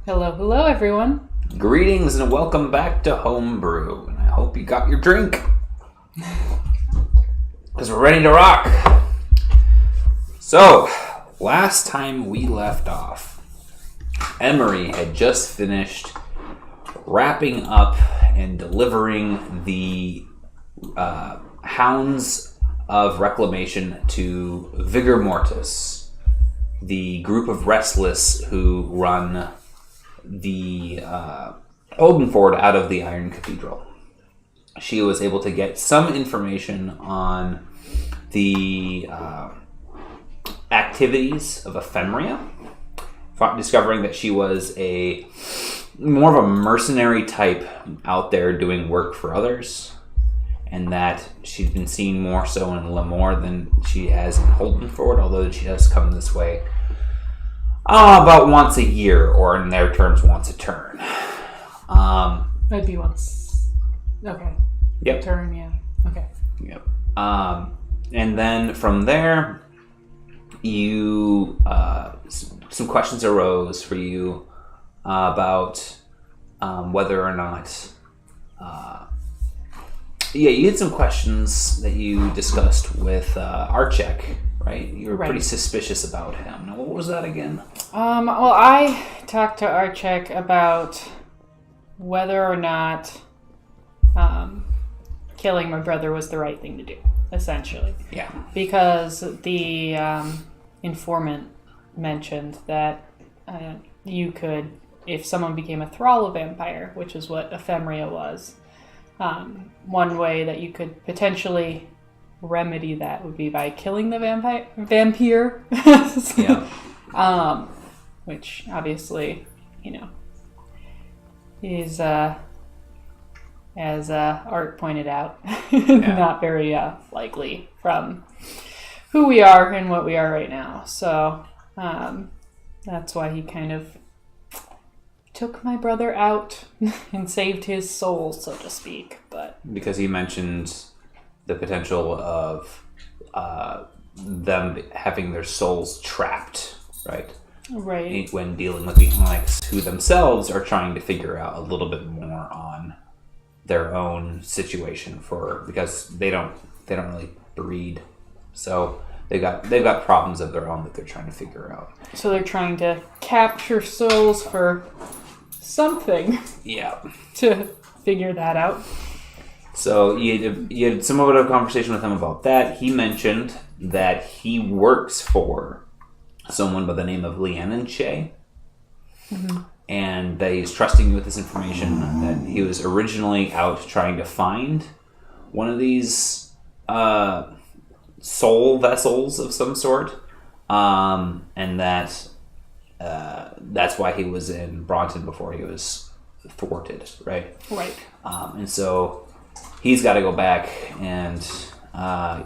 Hello, hello, everyone. Greetings and welcome back to Homebrew. And I hope you got your drink. Because we're ready to rock. So, last time we left off, Emery had just finished wrapping up and delivering the Hounds of Reclamation to Vigor Mortis, the group of Restless who run the Oldenford out of the Iron Cathedral. She was able to get some information on the activities of Ephemeria, discovering that she was more of a mercenary type out there doing work for others, and that she's been seen more so in Lemoore than she has in Holdenford, although she does come this way about once a year, or in their terms, once a turn. Might be once. Okay. Yep. Turn, yeah. Okay. Yep. And then from there, you some questions arose for you about whether or not. You had some questions that you discussed with Archek, right? You were pretty suspicious about him. Now, what was that again? Well, I talked to Archek about whether or not killing my brother was the right thing to do, essentially. Yeah. Because the informant mentioned that you could, if someone became a thrall of vampire, which is what Ephemeria was, one way that you could potentially remedy that would be by killing the vampire. Yeah. Which obviously, is as Art pointed out, not very likely from who we are and what we are right now. So that's why he kind of took my brother out and saved his soul, so to speak. But because he mentioned the potential of them having their souls trapped, right? Right. When dealing with the Onyx, who themselves are trying to figure out a little bit more on their own situation because they don't really breed, so they've got problems of their own that they're trying to figure out. So they're trying to capture souls for something. Yeah. To figure that out. So you had somewhat of a conversation with him about that. He mentioned that he works for someone by the name of Leanne Shea. Mm-hmm. And that he's trusting you with this information, that he was originally out trying to find one of these soul vessels of some sort, and that's why he was in Bronton before he was thwarted, right? Right. And so he's got to go back, and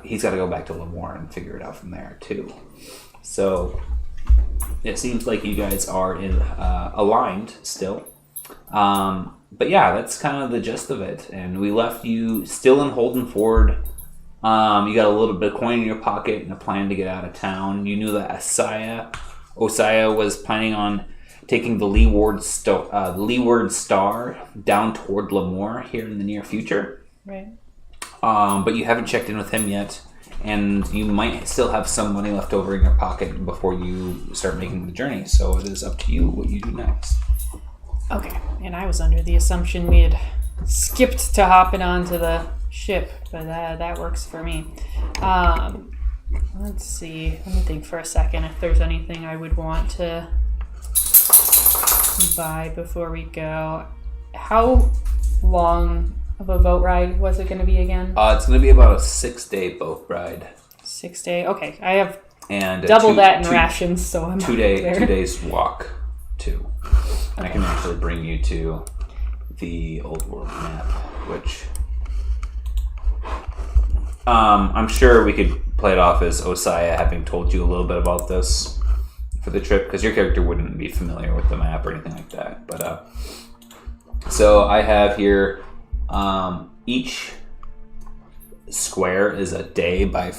he's got to go back to Lemoore and figure it out from there too. So it seems like you guys are aligned still. But yeah, that's kind of the gist of it. And we left you still in Holdenford. You got a little bit of coin in your pocket and a plan to get out of town. You knew that Osaya was planning on taking the Leeward Star down toward Lemoore here in the near future. Right. But you haven't checked in with him yet. And you might still have some money left over in your pocket before you start making the journey. So it is up to you what you do next. Okay. And I was under the assumption we had skipped to hopping onto the ship, but that works for me. Let's see. Let me think for a second if there's anything I would want to buy before we go. How long of a boat ride was it going to be again? It's going to be about a 6-day boat ride. 6 day. Okay, I have and double that in rations, so I'm 2 days walk too. Okay. I can actually bring you to the Old World map, which I'm sure we could play it off as Osaya having told you a little bit about this for the trip, because your character wouldn't be familiar with the map or anything like that. But so I have here. Each square is a day by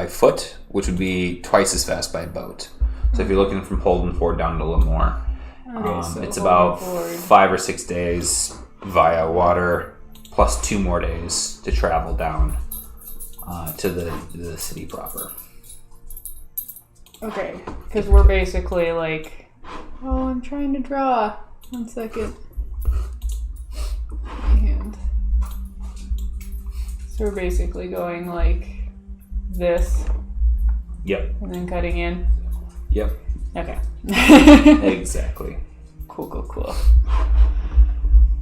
foot, which would be twice as fast by boat. So if you're looking from Holdenford down to Lemoore, Okay, so it's about overboard. 5 or 6 days via water, plus 2 more days to travel down to the city proper. Okay, because we're basically like, oh, I'm trying to draw. 1 second. My hand. So we're basically going like this. Yep. And then cutting in. Yep. Okay. Exactly. Cool.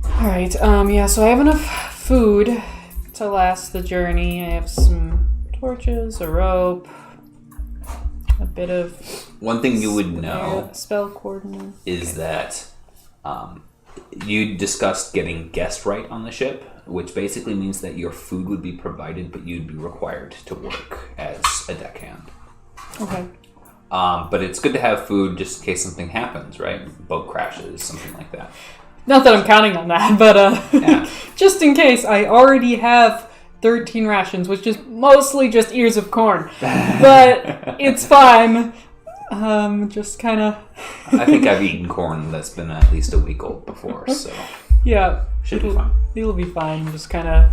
Alright, yeah, so I have enough food to last the journey. I have some torches, a rope, a bit of... One thing you would know spell coordinates. is that you discussed getting guest right on the ship, which basically means that your food would be provided, but you'd be required to work as a deckhand. Okay. But it's good to have food just in case something happens, right? Boat crashes, something like that. Not that I'm counting on that, but Yeah. just in case, I already have 13 rations, which is mostly just ears of corn. But it's fine. Just kind of... I think I've eaten corn that's been at least a week old before, so Yeah. should be fine. It'll be fine. Just kind of,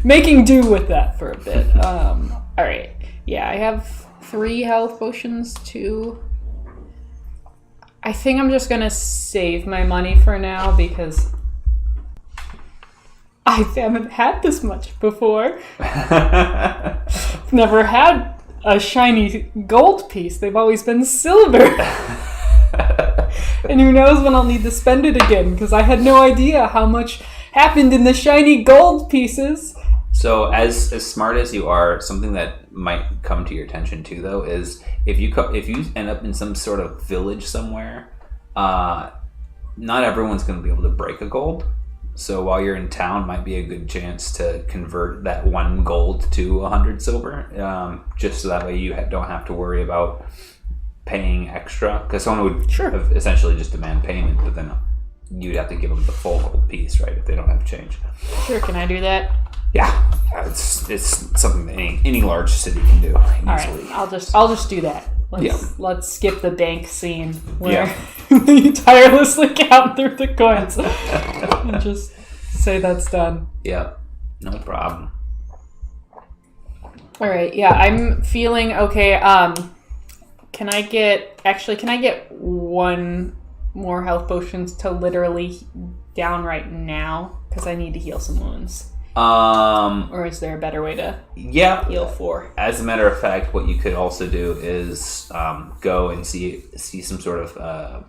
making do with that for a bit. Alright. Yeah, I have 3 health potions, 2. I think I'm just gonna save my money for now because I haven't had this much before. Never had a shiny gold piece. They've always been silver. And who knows when I'll need to spend it again because I had no idea how much happened in the shiny gold pieces. So, as smart as you are, something that might come to your attention too, though, is if you end up in some sort of village somewhere, not everyone's going to be able to break a gold. So, while you're in town, might be a good chance to convert that 1 gold to 100 silver, just so that way you don't have to worry about paying extra. Because someone would have essentially just demand payment, but then you'd have to give them the full gold piece, right? If they don't have change. Sure, can I do that? Yeah, it's something that any large city can do easily. All right, I'll just do that. Let's skip the bank scene where Yeah. you tirelessly count through the coins and just say that's done. Yeah, no problem. All right, yeah, I'm feeling okay. Can I get 1 more health potions to literally down right now because I need to heal some wounds? Or is there a better way to heal 4? As a matter of fact, what you could also do is go and see some sort of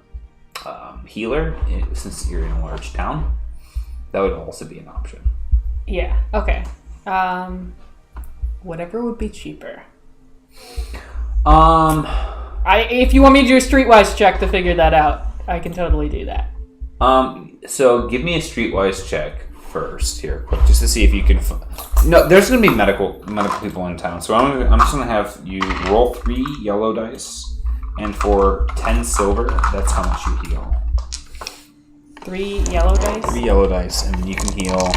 healer, since you're in a large town. That would also be an option. Yeah, okay. Whatever would be cheaper. If you want me to do a streetwise check to figure that out, I can totally do that. So give me a streetwise check first here, quick, just to see if you can. No, there's going to be medical people in town, so I'm just going to have you roll 3 yellow dice, and for 10 silver, that's how much you heal. 3 yellow dice. 3 yellow dice, and you can heal.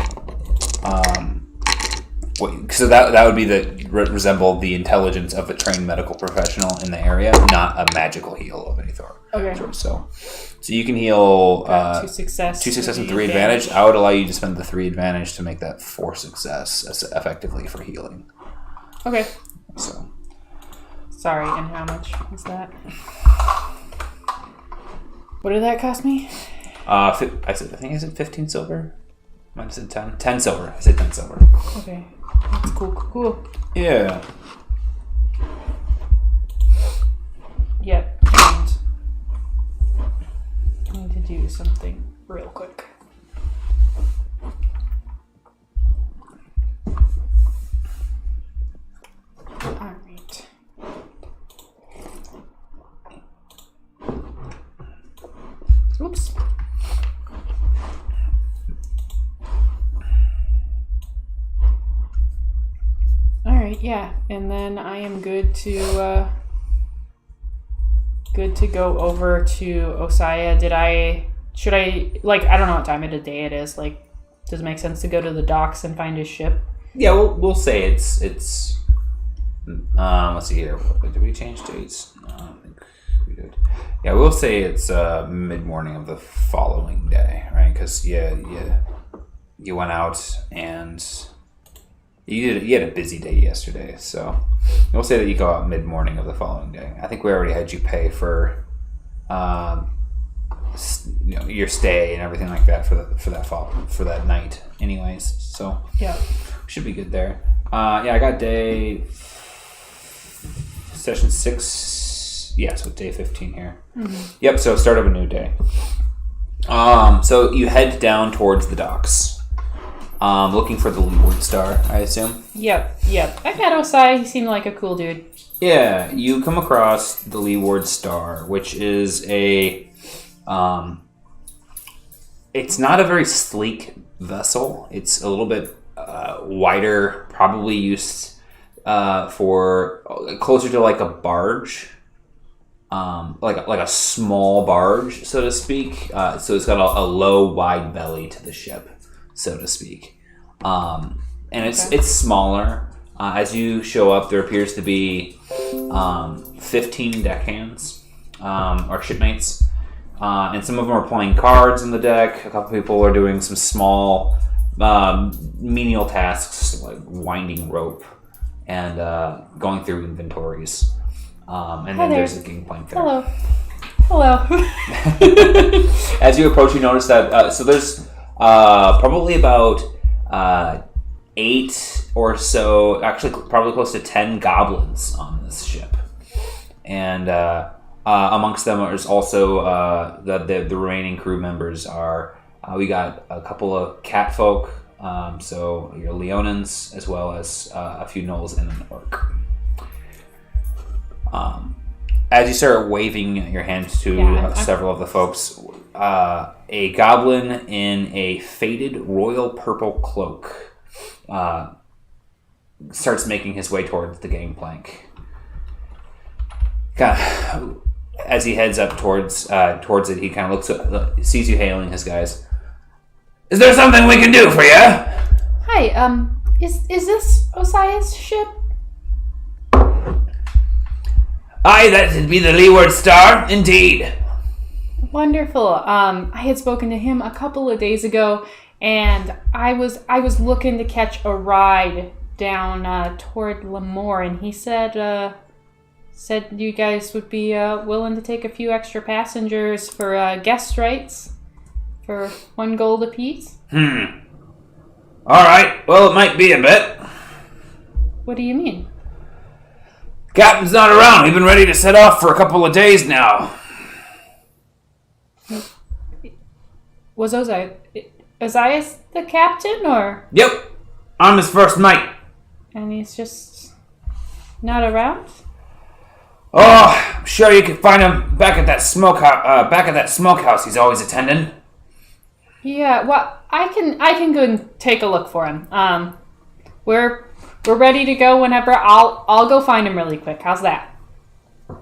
So that would be resemble the intelligence of a trained medical professional in the area, not a magical heal of any sort. Okay. So you can heal 2 success. 2 success and 3 advantage. I would allow you to spend the 3 advantage to make that 4 success effectively for healing. Okay. So. Sorry, and how much is that? What did that cost me? I think I said 15 silver. Might have said 10. 10 silver. I said 10 silver. Okay. That's cool. Yeah. Yep. And I need to do something real quick. Alright. Oops. Alright, yeah. And then I am good to go over to Osaya. Should I I don't know what time of the day it is. Does it make sense to go to the docks and find his ship? Yeah, we'll say it's let's see here. Did we change dates? Yeah, we'll say it's mid-morning of the following day, right? Because you went out and you had a busy day yesterday, so we'll say that you go out mid-morning of the following day. I think we already had you pay for your stay and everything like that for that night, anyways. So yeah, should be good there. I got session 6. Yeah, so day 15 here. Mm-hmm. Yep, so start of a new day. So you head down towards the docks. Looking for the Leeward Star, I assume? Yep. I met Osai. He seemed like a cool dude. Yeah, you come across the Leeward Star, which is a... it's not a very sleek vessel. It's a little bit wider, probably used for closer to like a barge. Like a small barge, so to speak. So it's got a low, wide belly to the ship, so to speak. And it's smaller. As you show up, there appears to be 15 deckhands or shipmates. And some of them are playing cards on the deck. A couple people are doing some small menial tasks like winding rope and going through inventories. And then there's a gangplank there. Hello. As you approach, you notice that so there's probably about 8 or so, actually probably close to 10 goblins on this ship. And amongst them is also the remaining crew members are, we got a couple of cat folk, so your Leonins, as well as a few gnolls and an orc. As you start waving your hands to several of the folks, a goblin in a faded royal purple cloak starts making his way towards the gangplank. As he heads up towards it, he kind of looks up, sees you hailing his guys. Is there something we can do for you? Hi, is this Osai's ship? Aye, that would be the Leeward Star, indeed. Wonderful. I had spoken to him a couple of days ago, and I was looking to catch a ride down toward Lemoore, and he said you guys would be willing to take a few extra passengers for guest rights for 1 gold apiece. All right. Well, it might be a bit. What do you mean? Captain's not around. We've been ready to set off for a couple of days now. Was Ozias the captain, or? Yep. I'm his first mate. And he's just not around? Oh, I'm sure you could find him back at that smokehouse he's always attending. Yeah, well, I can go and take a look for him. We're ready to go whenever. I'll go find him really quick. How's that? All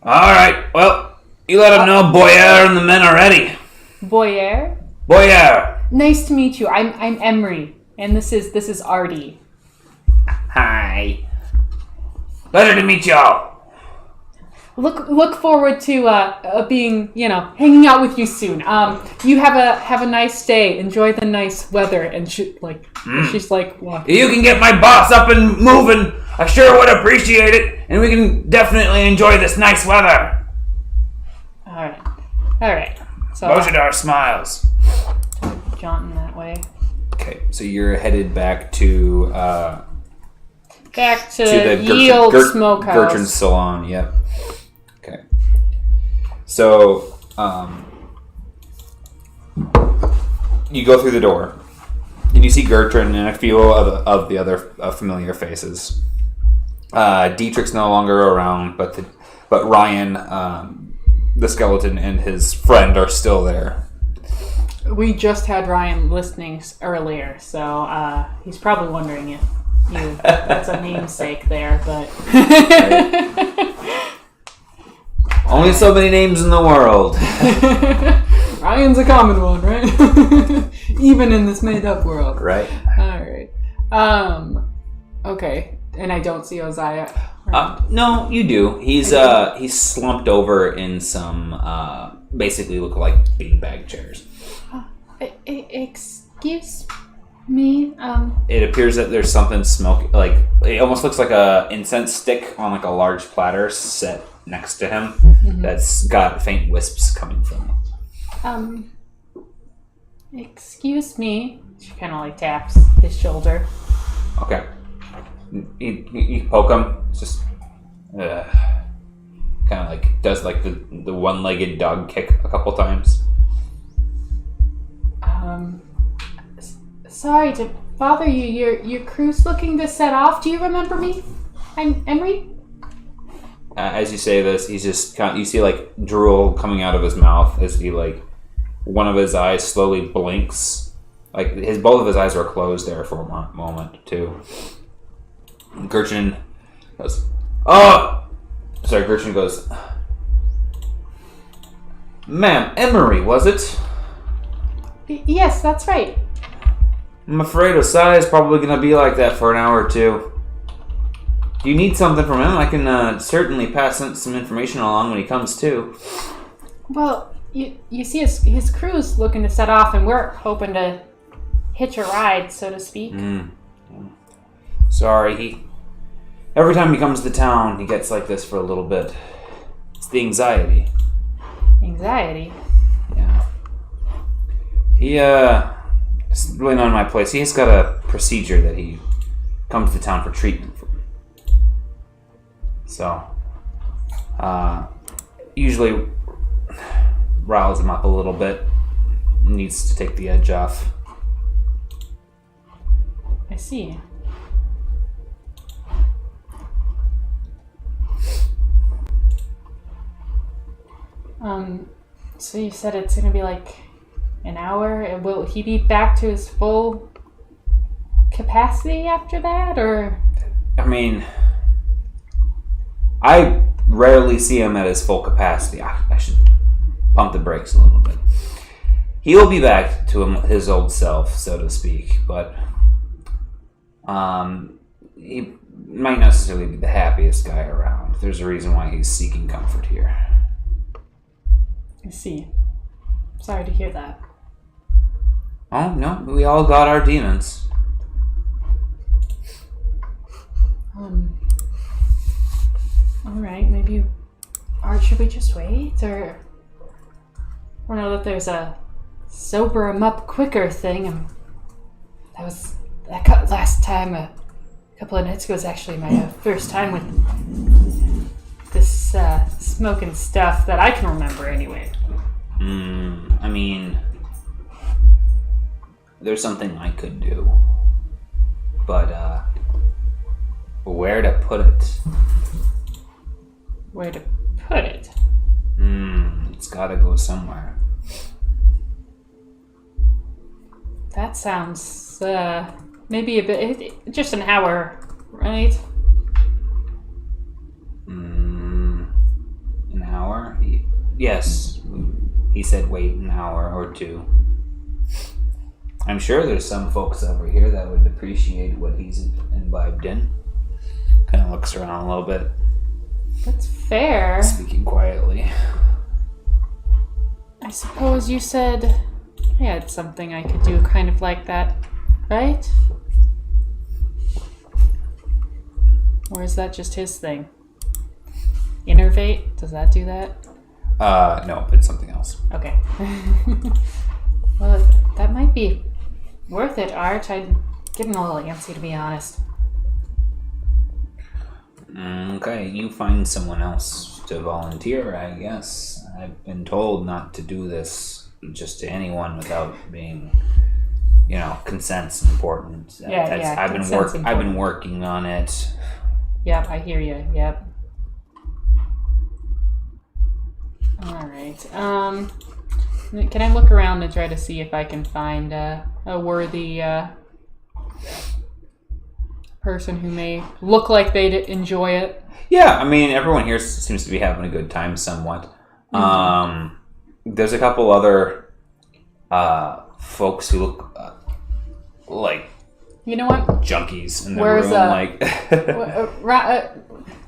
right. Well, you let him know Boyer and the men are ready. Boyer? Boyer. Nice to meet you. I'm Emery, and this is Artie. Hi. Pleasure to meet y'all. Look forward to being, hanging out with you soon. You have a nice day. Enjoy the nice weather. And she's like, walking. You can get my boss up and moving. I sure would appreciate it, and we can definitely enjoy this nice weather. All right. So Bojadar smiles. Jaunting that way. Okay, so you're headed back to the Yield Smokehouse. Gertrude's Salon. Yep. Okay. So, you go through the door, and you see Gertrude and a few of the other familiar faces. Dietrich's no longer around, but Ryan, the skeleton, and his friend are still there. We just had Ryan listening earlier, so he's probably wondering if that's a namesake there, but... Right. Only so many names in the world. Ryan's a common one, right? Even in this made-up world. Right. All right. Okay. And I don't see Ozai. No, you do. He's slumped over in some basically look like beanbag chairs. Excuse me. It appears that there's something smoky, like it almost looks like a incense stick on like a large platter set next to him. That's got faint wisps coming from it. Excuse me. She kind of like taps his shoulder. Okay. You poke him. It's just kind of like does like the one-legged dog kick a couple times. Sorry to bother you. Your crew's looking to set off. Do you remember me? I'm Emery. As you say this, he's just you see like drool coming out of his mouth as he like one of his eyes slowly blinks. Like both of his eyes were closed there for a moment too. Gertrude goes, Gertrude goes, "Ma'am, Emery, was it?" Yes, that's right. I'm afraid Osai is probably going to be like that for an hour or two. Do you need something from him? I can certainly pass some information along when he comes to. Well, you see his crew's looking to set off, and we're hoping to hitch a ride, so to speak. Sorry, every time he comes to town, he gets like this for a little bit. It's the anxiety. Anxiety? Yeah. It's really not in my place. He's got a procedure that he comes to town for treatment for. So, usually riles him up a little bit. Needs to take the edge off. I see. So you said it's gonna be like an hour. Will he be back to his full capacity after that, or? I mean, I rarely see him at his full capacity. I should pump the brakes a little bit. He'll be back to his old self, so to speak, but he might not necessarily be the happiest guy around. There's a reason why he's seeking comfort here. I see. Sorry to hear that. Oh, no, we all got our demons. Alright, maybe... Or should we just wait, or... I know that there's a sober 'em up quicker thing, that last time, a couple of nights ago, was actually my first time with this smoking stuff that I can remember anyway. I mean... There's something I could do. But, where to put it? Where to put it? It's gotta go somewhere. That sounds, maybe a bit, just an hour, right? An hour? Yes. He said wait an hour or two. I'm sure there's some folks over here that would appreciate what he's imbibed in. Kind of looks around a little bit. That's fair. Speaking quietly. I suppose you said I had something I could do kind of like that, right? Or is that just his thing? Innervate? Does that do that? No, it's something else. Okay. Well, that might be worth it, Art. I'm getting a little antsy, to be honest. Okay, you find someone else to volunteer, I guess. I've been told not to do this just to anyone without being, consent's important. I've been working on it. Yep, I hear you. Yep. All right. Can I look around and try to see if I can find a worthy person who may look like they'd enjoy it? Yeah, I mean, everyone here seems to be having a good time somewhat. There's a couple other folks who look like You know what? junkies in the Where's, room. Like,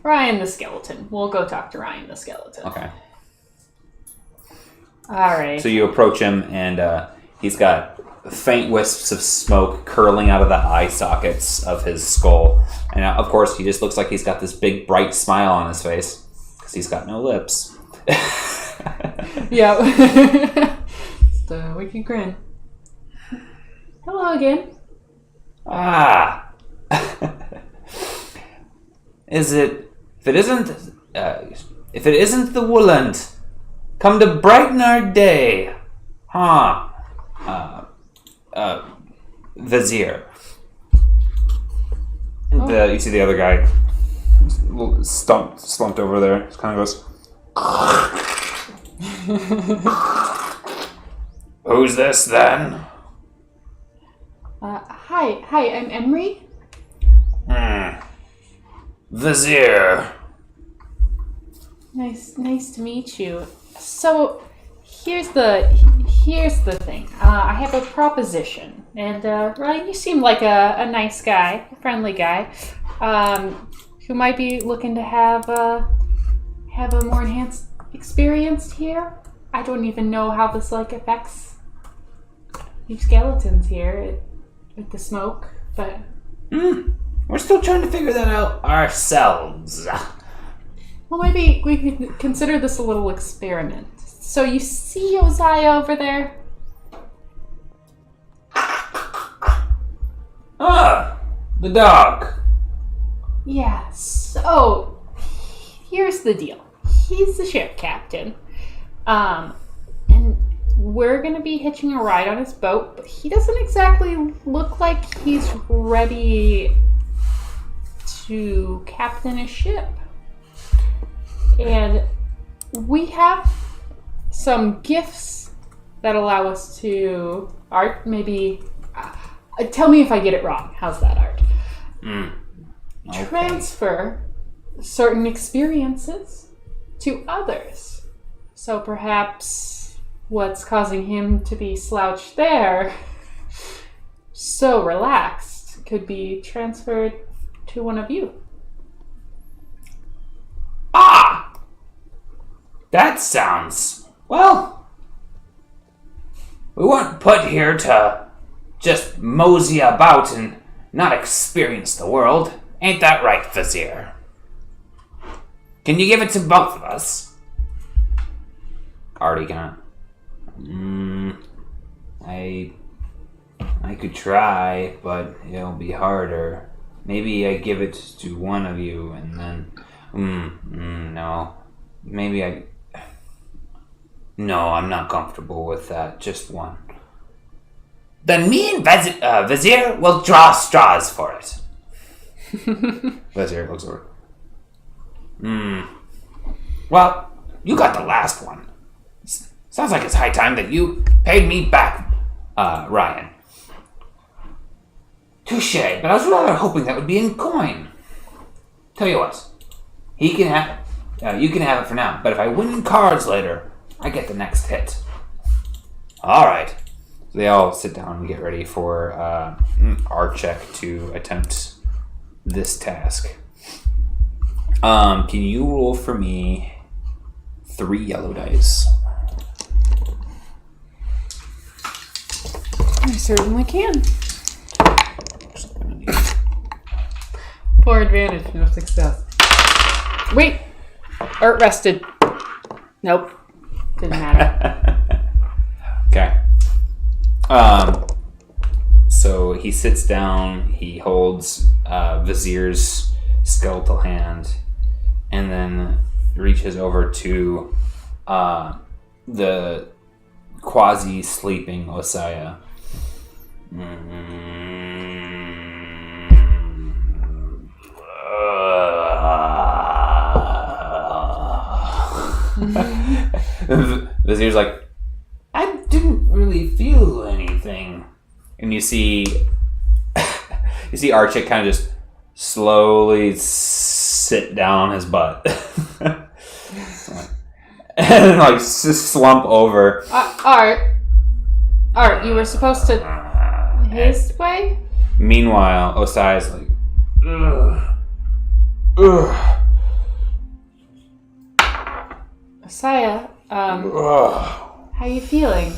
Ryan the skeleton. We'll go talk to Ryan the skeleton. okay. All right. So you approach him, and he's got faint wisps of smoke curling out of the eye sockets of his skull. And of course, he just looks like he's got this big, bright smile on his face because he's got no lips. Yeah. Just a wicked grin. Hello again. Ah. If it isn't the Wooland, come to brighten our day, huh? Vizier. Oh. You see the other guy slumped over there. Just kind of goes. Who's this then? Hi, I'm Emery. Vizier. Nice to meet you. So, here's the thing. I have a proposition, and Ryan, you seem like a nice guy, a friendly guy, who might be looking to have a more enhanced experience here. I don't even know how this affects you skeletons here with the smoke, but We're still trying to figure that out ourselves. well, maybe we could consider this a little experiment. So you see Josiah over there? Ah, the dog. Yeah, so here's the deal. He's the ship captain. And we're gonna be hitching a ride on his boat, but he doesn't exactly look like he's ready to captain a ship. And we have some gifts that allow us to Art, maybe tell me if I get it wrong. How's that, Art? Okay. Transfer certain experiences to others. So perhaps what's causing him to be slouched there, so relaxed, could be transferred to one of you. Ah! That sounds... Well... We weren't put here to just mosey about and not experience the world. Ain't that right, Vizier? Can you give it to both of us? Artie gonna... I could try, but it'll be harder. Maybe I give it to one of you and then... no. Maybe I... No, I'm not comfortable with that. Just one. Then me and Vizier will draw straws for it. Vizier looks over. Well, you got the last one. Sounds like it's high time that you paid me back, Ryan. Touché, but I was rather hoping that would be in coin. Tell you what, he can have you can have it for now, but if I win in cards later, I get the next hit. Alright. So they all sit down and get ready for our check to attempt this task. Can you roll for me 3 yellow dice? I certainly can. For advantage, no success. Wait! Art rested. Nope. Didn't matter. Okay. So he sits down, he holds Vizier's skeletal hand, and then reaches over to the quasi-sleeping Osaya. Vizier's like, I didn't really feel anything. And you see Archie kind of just slowly sit down on his butt. And just slump over. Art, you were supposed to his way? Meanwhile, Osai's like, ugh. Ugh. Osaya, how you feeling?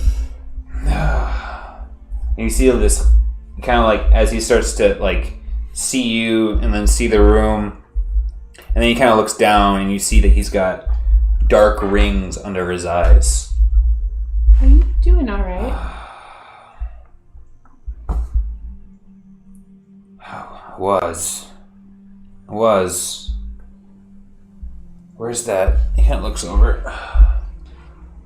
And you see this kind of like as he starts to like see you and then see the room, and then he kind of looks down and you see that he's got dark rings under his eyes. Are you doing all right? Was. Where's that? He kind of looks over.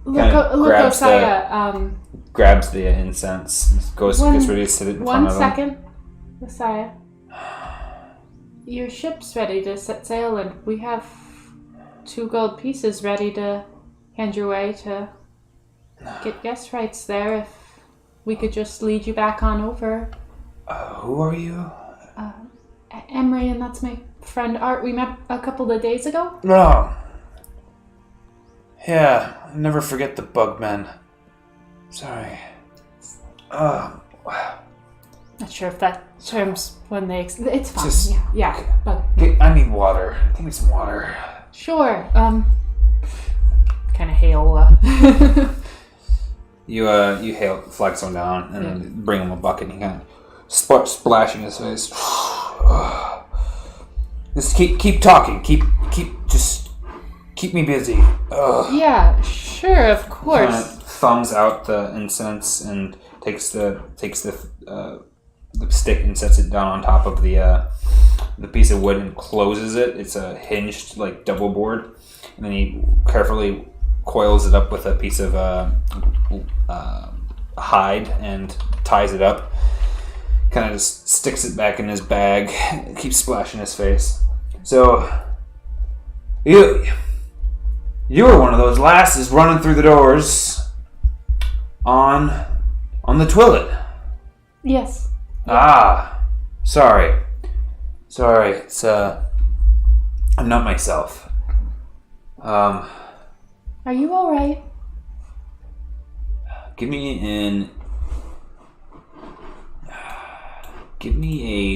Look, Osaya. Grabs the incense, gets ready to sit it in front of him. 1 second, Osaya. Your ship's ready to set sail, and we have 2 gold pieces ready to hand your way to get guest rights there. If we could just lead you back on over. Who are you? Emery, and that's my friend Art. We met a couple of days ago. No. Yeah, I never forget the bugmen. Sorry. Not sure if that terms when they... It's fine. Just- yeah. Bug. I need water. Give me some water. Sure. Kind of hail. You hail, flag someone down, and then bring him a bucket, and he kind of splashing his face. Just keep talking. Keep me busy. Yeah, sure, of course. Kind of thumbs out the incense and takes the stick and sets it down on top of the piece of wood and closes it. It's a hinged like double board, and then he carefully coils it up with a piece of hide and ties it up. Kind of just sticks it back in his bag. Keeps splashing his face. So, you were one of those lasses running through the doors on the Twillet. Yes. Sorry. It's I'm not myself. Are you all right? Give me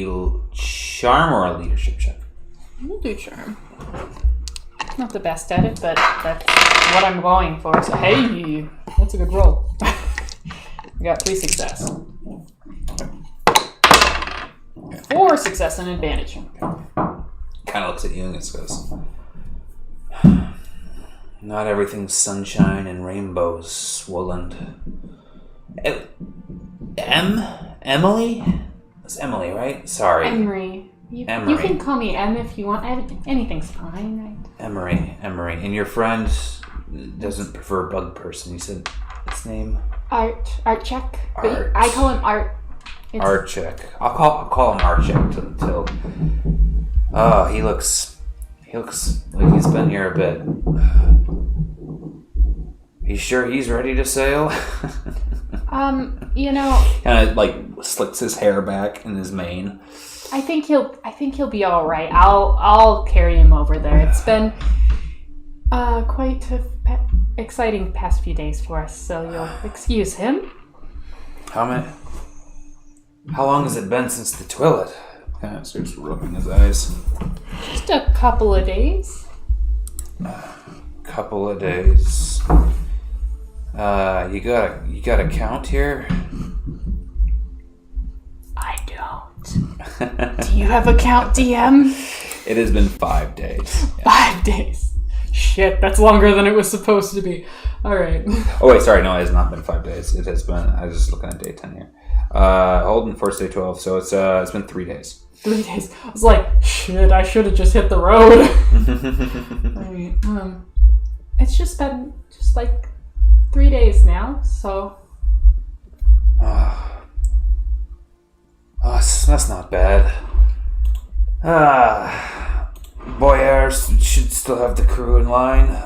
a charm or a leadership check. We'll do charm. Not the best at it, but that's what I'm going for. So hey, that's a good roll. I got 3 success. 4 success and advantage. Kind of looks at you and says, "Not everything's sunshine and rainbows, Swoland." Emily? It's Emily, right? Sorry. Emery. You can call me Em if you want. Anything's fine, right? Emery. And your friend doesn't prefer bug person. You said his name? Art check. Art. I call him Art. Art check. I'll call him Art check until. Oh, he looks like he's been here a bit. You sure he's ready to sail? Kind of like slicks his hair back in his mane. I think he'll be all right. I'll carry him over there. It's been quite exciting past few days for us, so you'll excuse him. How long has it been since the Twillet? Kind of starts rubbing his eyes. Just a couple of days. Couple of days. You got a count here? I don't. Do you have a count, DM? It has been 5 days. Yeah. 5 days. Shit, that's longer than it was supposed to be. All right. Oh wait, sorry. No, it has not been 5 days. It has been. I was just looking at day 10 here. Holden first day 12, so it's been 3 days. 3 days. I was like, shit. I should have just hit the road. All right. It's just been like 3 days now, so. That's not bad. Boyar should still have the crew in line.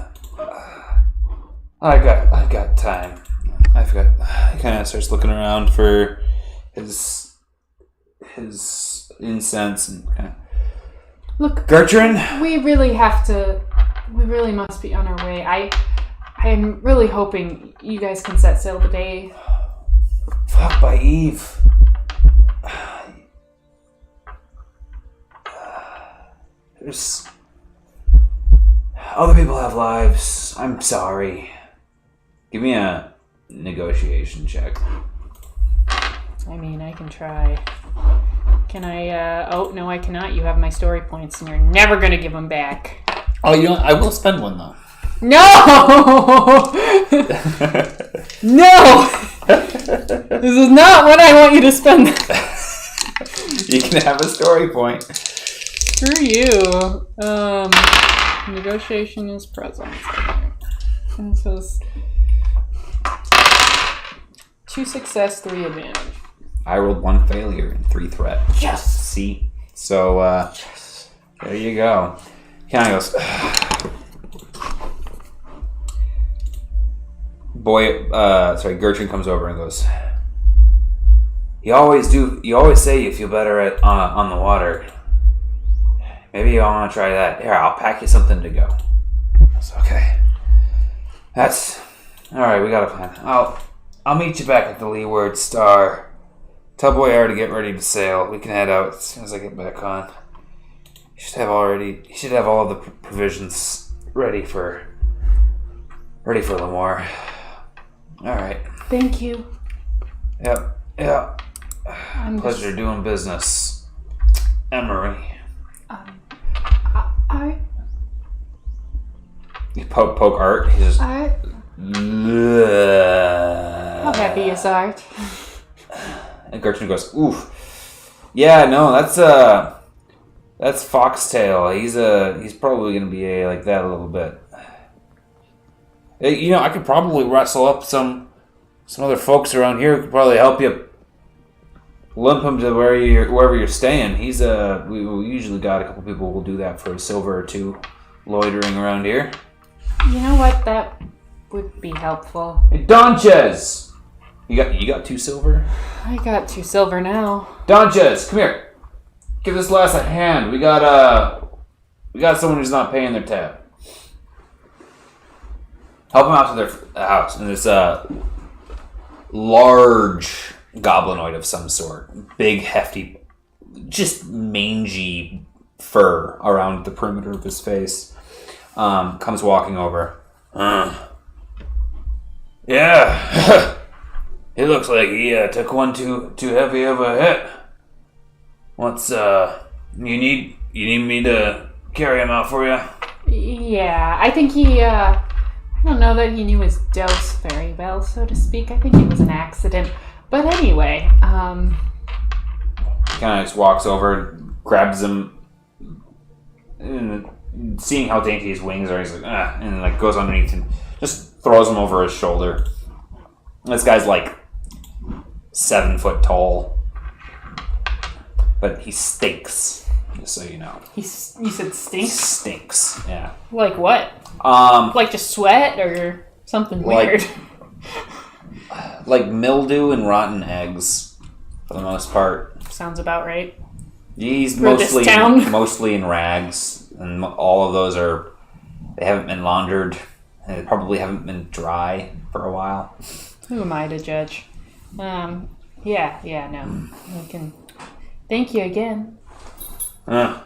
I got time. I forgot. He kind of starts looking around for his incense and kind of. Look, Gertrude, we really must be on our way. I'm really hoping you guys can set sail today. fuck by Eve. There's other people have lives. I'm sorry. Give me a negotiation check. I mean, I can try. Can I, oh, no, I cannot. You have my story points, and you're never going to give them back. Oh, you know, I will spend one, though. No! No! This is not what I want you to spend. You can have a story point. Screw you. Negotiation is present. And so it's 2 success, 3 advantage. I rolled 1 failure and 3 threat. Yes! See? So, there you go. Kind of goes... Gertrude comes over and goes, You always say you feel better on the water. Maybe you want to try that. Here, I'll pack you something to go. It's okay. That's... Alright, we got a plan. I'll meet you back at the Leeward Star. Tell Boyar to get ready to sail. We can head out as soon as I get back on. You should have all the provisions ready for Lamore. All right. Thank you. Yep. Yeah. Pleasure doing business, Emery. You poke Art. He just. Art. How happy is Art? And Gertrude goes, "Oof. Yeah, no, that's Foxtail. He's probably gonna be like that a little bit. You know, I could probably rustle up some other folks around here who could probably help you Limp him to wherever you're staying. We usually got a couple people who will do that for a silver or two, loitering around here. You know what? That would be helpful. Hey, Donchez! You got 2 silver? I got 2 silver now. Donchez, come here. Give this lass a hand. We got someone who's not paying their tab. Help them out to their house. And this large goblinoid of some sort, big, hefty, just mangy fur around the perimeter of his face, comes walking over. Yeah. It looks like he took one too heavy of a hit. What's you need me to carry him out for you? Yeah, I think he I don't know that he knew his dose very well, so to speak. I think it was an accident. But anyway, He kind of just walks over, grabs him, and seeing how dainty his wings are, he's like, and like goes underneath and just throws him over his shoulder. This guy's like 7 foot tall, but he stinks. Just so you know, you said stinks? Stinks. Yeah. Like what? Like just sweat or something weird? Like mildew and rotten eggs, for the most part. Sounds about right. He's For this town. mostly in rags, and all of those they haven't been laundered, and they probably haven't been dry for a while. Who am I to judge? No. I can. Thank you again. We're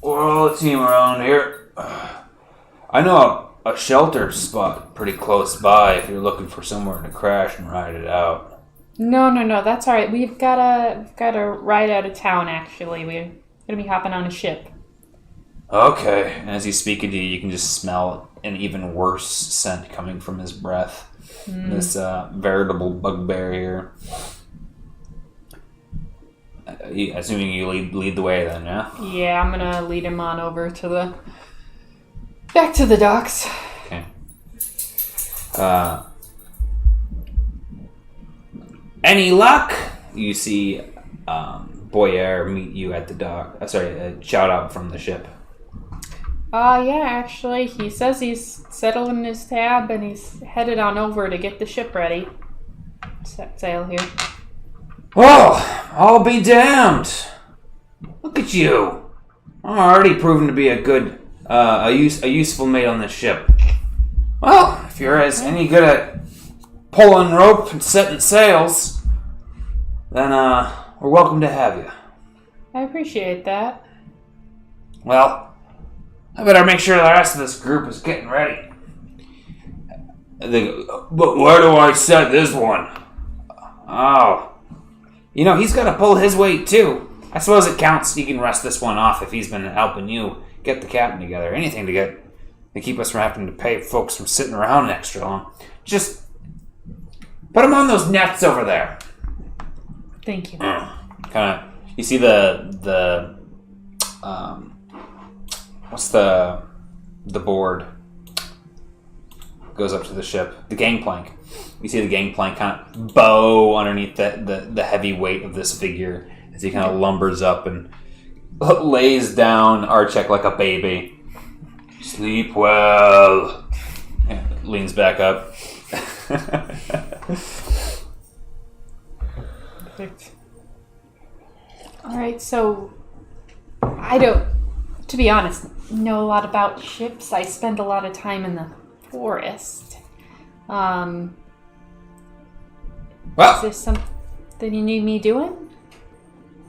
all a team around here. I know a shelter spot pretty close by if you're looking for somewhere to crash and ride it out. No, that's all right. We've got a ride out of town. Actually, we're gonna be hopping on a ship. Okay. And as he's speaking to you, you can just smell an even worse scent coming from his breath. This veritable bugbear here. Assuming you lead the way then, yeah? Yeah, I'm gonna lead him on over back to the docks. Okay. Any luck? You see Boyer meet you at the dock. A shout out from the ship. Yeah, actually, he says he's settling his tab and he's headed on over to get the ship ready. Set sail here. Well, I'll be damned. Look at you. I'm already proven to be a good, a useful mate on this ship. Well, if you're any good at pulling rope and setting sails, then we're welcome to have you. I appreciate that. Well, I better make sure the rest of this group is getting ready. But where do I set this one? Oh. You know, he's got to pull his weight, too. I suppose it counts. You can rest this one off if he's been helping you get the cabin together. Anything to keep us from having to pay folks from sitting around extra long. Just put him on those nets over there. Thank you. You see the what's the board goes up to the ship, the gangplank. You see the gangplank kind of bow underneath the heavy weight of this figure as he kind of lumbers up and lays down Archek like a baby. Sleep well. Yeah, leans back up. Perfect. Alright, so I don't, to be honest, know a lot about ships. I spend a lot of time in the forest. Is there something you need me doing?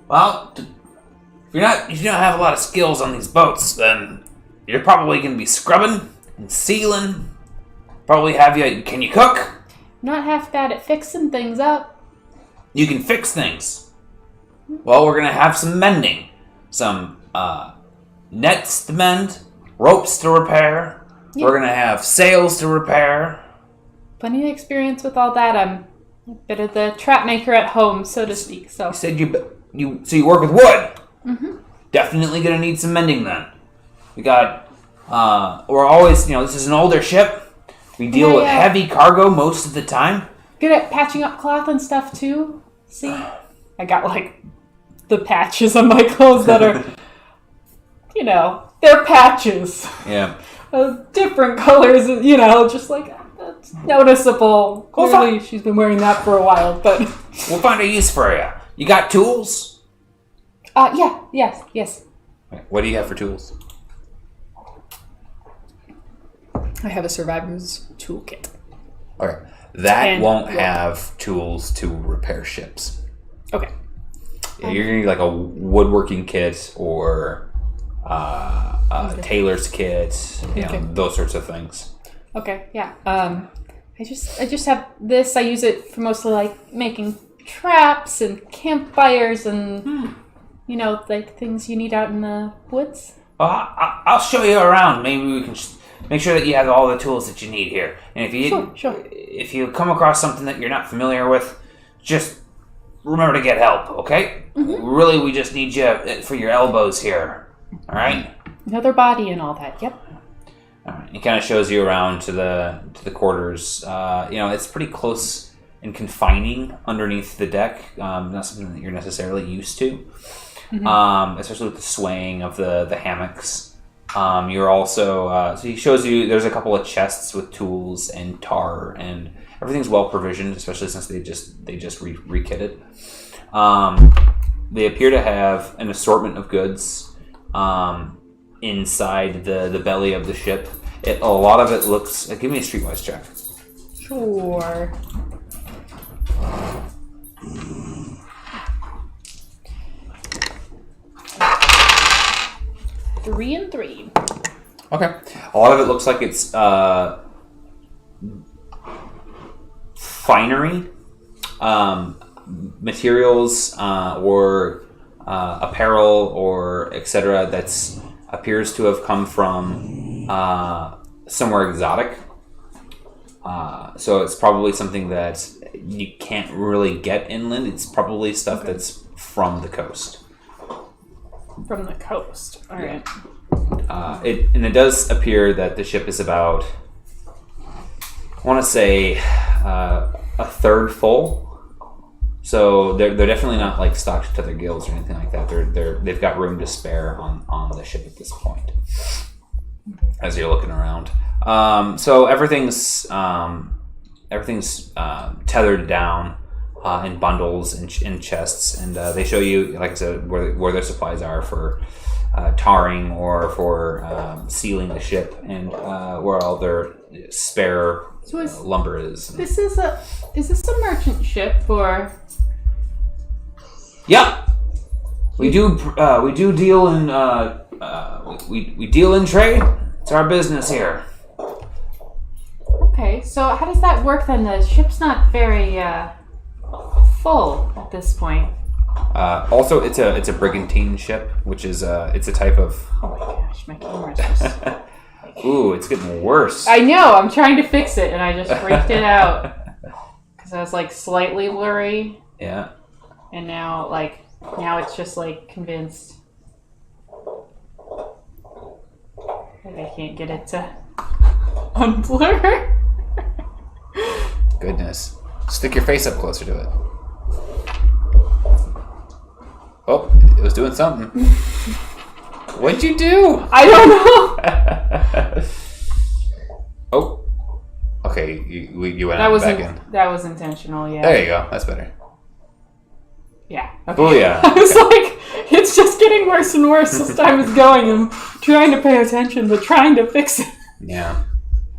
Well, if you don't have a lot of skills on these boats, then you're probably going to be scrubbing and sealing. Can you cook? Not half bad at fixing things up. You can fix things. Well, we're going to have some mending. Some nets to mend, ropes to repair. Yeah. We're going to have sails to repair. Plenty of experience with all that. I'm a bit of the trap maker at home, so to speak. So You said you work with wood. Mm-hmm. Definitely going to need some mending then. We got, we're always, this is an older ship. We deal with heavy cargo most of the time. Good at patching up cloth and stuff too. See? I got like the patches on my clothes that are, they're patches. Yeah. Different colors, just like that's noticeable. Clearly she's been wearing that for a while, but We'll find a use for you. You got tools? yes. What do you have for tools? I have a survivor's toolkit. Okay. That And won't rope. have tools to repair ships. Okay. Yeah, you're gonna need like a woodworking kit or a tailor's kit, Okay. those sorts of things. Okay, yeah. I just have this. I use it for mostly like making traps and campfires and like things you need out in the woods. Well, I'll show you around. Maybe we can make sure that you have all the tools that you need here. And if you come across something that you're not familiar with, just remember to get help, okay? Mm-hmm. Really, we just need you for your elbows here. All right? Another body and all that. Yep. All right. He kind of shows you around to the quarters. It's pretty close and confining underneath the deck. Not something that you're necessarily used to, especially with the swaying of the hammocks. You're also so he shows you there's a couple of chests with tools and tar, and everything's well provisioned, especially since they just re-kitted. They appear to have an assortment of goods inside the belly of the ship. A lot of it looks. Give me a streetwise check. Sure. Three and three. Okay. A lot of it looks like it's finery, materials, or apparel, or etc. That's appears to have come from somewhere exotic. So it's probably something that you can't really get inland. It's probably stuff that's from the coast. From the coast. All right. It does appear that the ship is about, I want to say, a third full. So they're definitely not like stocked to their gills or anything like that. They've got room to spare on the ship at this point. As you're looking around, so everything's tethered down in bundles and in chests, and they show you, like I said, where their supplies are for tarring or for sealing the ship, and where all their spare lumber is. Is this a merchant ship or? Yeah, we do deal in we deal in trade. It's our business here. Okay, so how does that work then? The ship's not very full at this point. Also, it's a brigantine ship, which is it's a type of. Oh my gosh, my camera's just. Ooh, it's getting worse. I know. I'm trying to fix it, and I just freaked it out because I was like slightly blurry, Yeah. and now it's just like convinced. Like I can't get it to unblur. Goodness. Stick your face up closer to it. Oh, it was doing something. What'd you do? I don't know. Oh. Okay, you went That out was back in. that was intentional. Yeah. There you go. That's better. Yeah. Booyah. I was like, it's just getting worse and worse as time is going. I'm trying to pay attention, but trying to fix it. Yeah.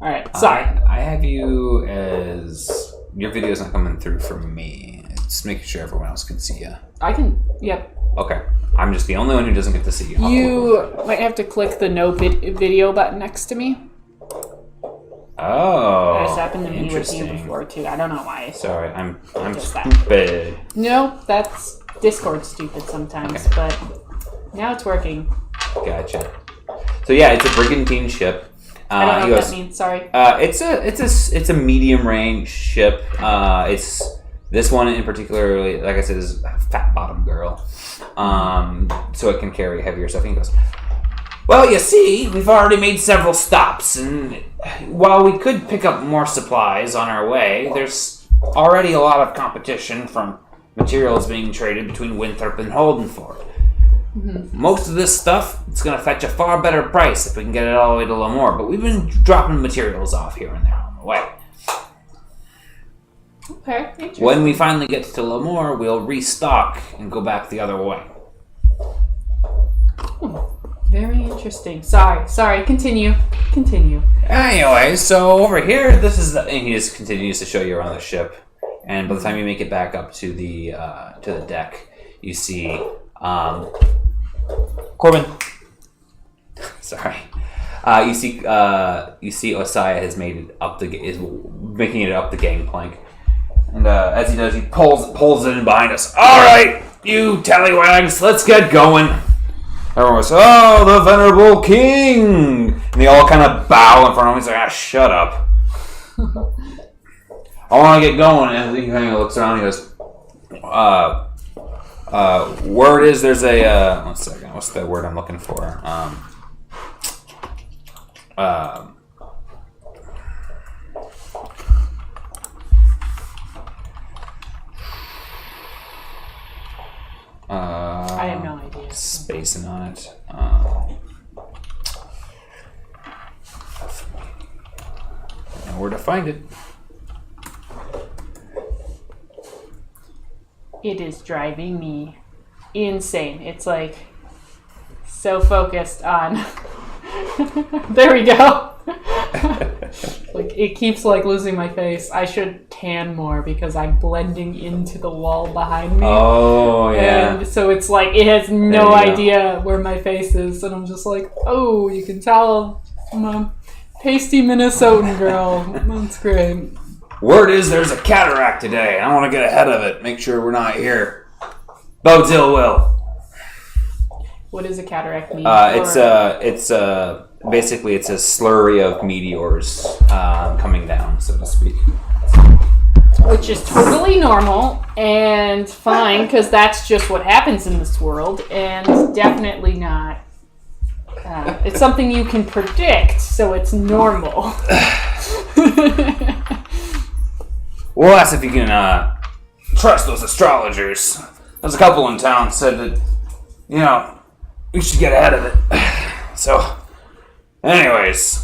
All right. Sorry. I have you as your video's not coming through for me. It's making sure everyone else can see you. I can. Yep. Okay. I'm just the only one who doesn't get to see you. You might have to click the no video button next to me. Oh. That's happened to me with you interesting. before too. I don't know why. Sorry, I'm Just that. stupid. No, that's Discord stupid sometimes, Okay. but now it's working. Gotcha. So yeah, it's a brigantine ship. I don't know he what goes, that means. Sorry. It's a medium range ship. It's this one in particular, like I said, is a fat bottom girl. So it can carry heavier stuff. And he goes, well, you see, we've already made several stops, and while we could pick up more supplies on our way, there's already a lot of competition from materials being traded between Winthrop and Holdenford. Mm-hmm. Most of this stuff, it's going to fetch a far better price if we can get it all the way to Lemoore, but we've been dropping materials off here and there on the way. Okay. Interesting. When we finally get to Lemoore, we'll restock and go back the other way. Very interesting. Sorry. Continue. Anyway, so over here, this is and he just continues to show you around the ship. And by the time you make it back up to the deck, you see Corbin. Sorry. You see Osaya has made it up is making it up the gangplank, and as he does, he pulls it in behind us. All right, you tallywags, let's get going. Everyone goes, oh, the venerable king, and they all kind of bow in front of him. He's like, shut up. I want to get going. And he kind of looks around. And he goes, word is there's a 1 second. What's the word I'm looking for? I have no idea. Spacing on it. Know where to find it. It is driving me insane. It's like so focused on. There we go. Like it keeps like losing my face. I should tan more because I'm blending into the wall behind me. Oh yeah. And so it's like it has no idea where my face is, and I'm just like, oh, you can tell I'm a pasty Minnesotan girl. That's great. Word is there's a cataract today. I want to get ahead of it. Make sure we're not here. Bodes ill will. What does a cataract mean? It's basically it's a slurry of meteors coming down, so to speak. Which is totally normal and fine, because that's just what happens in this world, and definitely not. It's something you can predict, so it's normal. We'll ask if you can trust those astrologers. There's a couple in town said that, we should get ahead of it. So, anyways,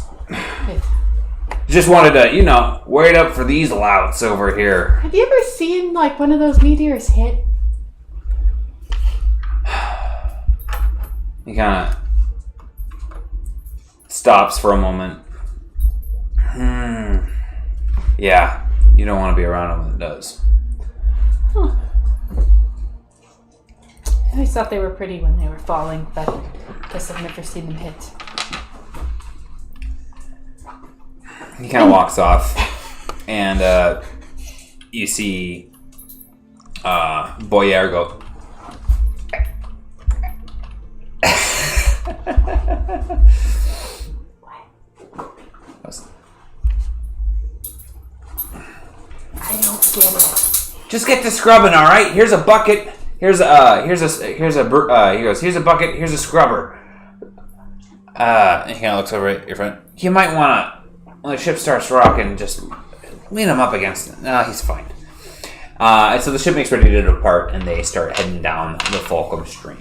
just wanted to, wait up for these louts over here. Have you ever seen, like, one of those meteors hit? He kind of stops for a moment. Yeah, you don't want to be around him when it does. Huh. I always thought they were pretty when they were falling, but I guess I've never seen them hit. He kind of walks off, and you see Boyer go. I don't get it. Just get to scrubbing, all right? Here's a bucket. Here's a bucket. Here's a scrubber. And he kind of looks over at your friend. You might want to, when the ship starts rocking, just lean him up against it. No, he's fine. And so the ship makes ready to depart, and they start heading down the Fulcrum Stream.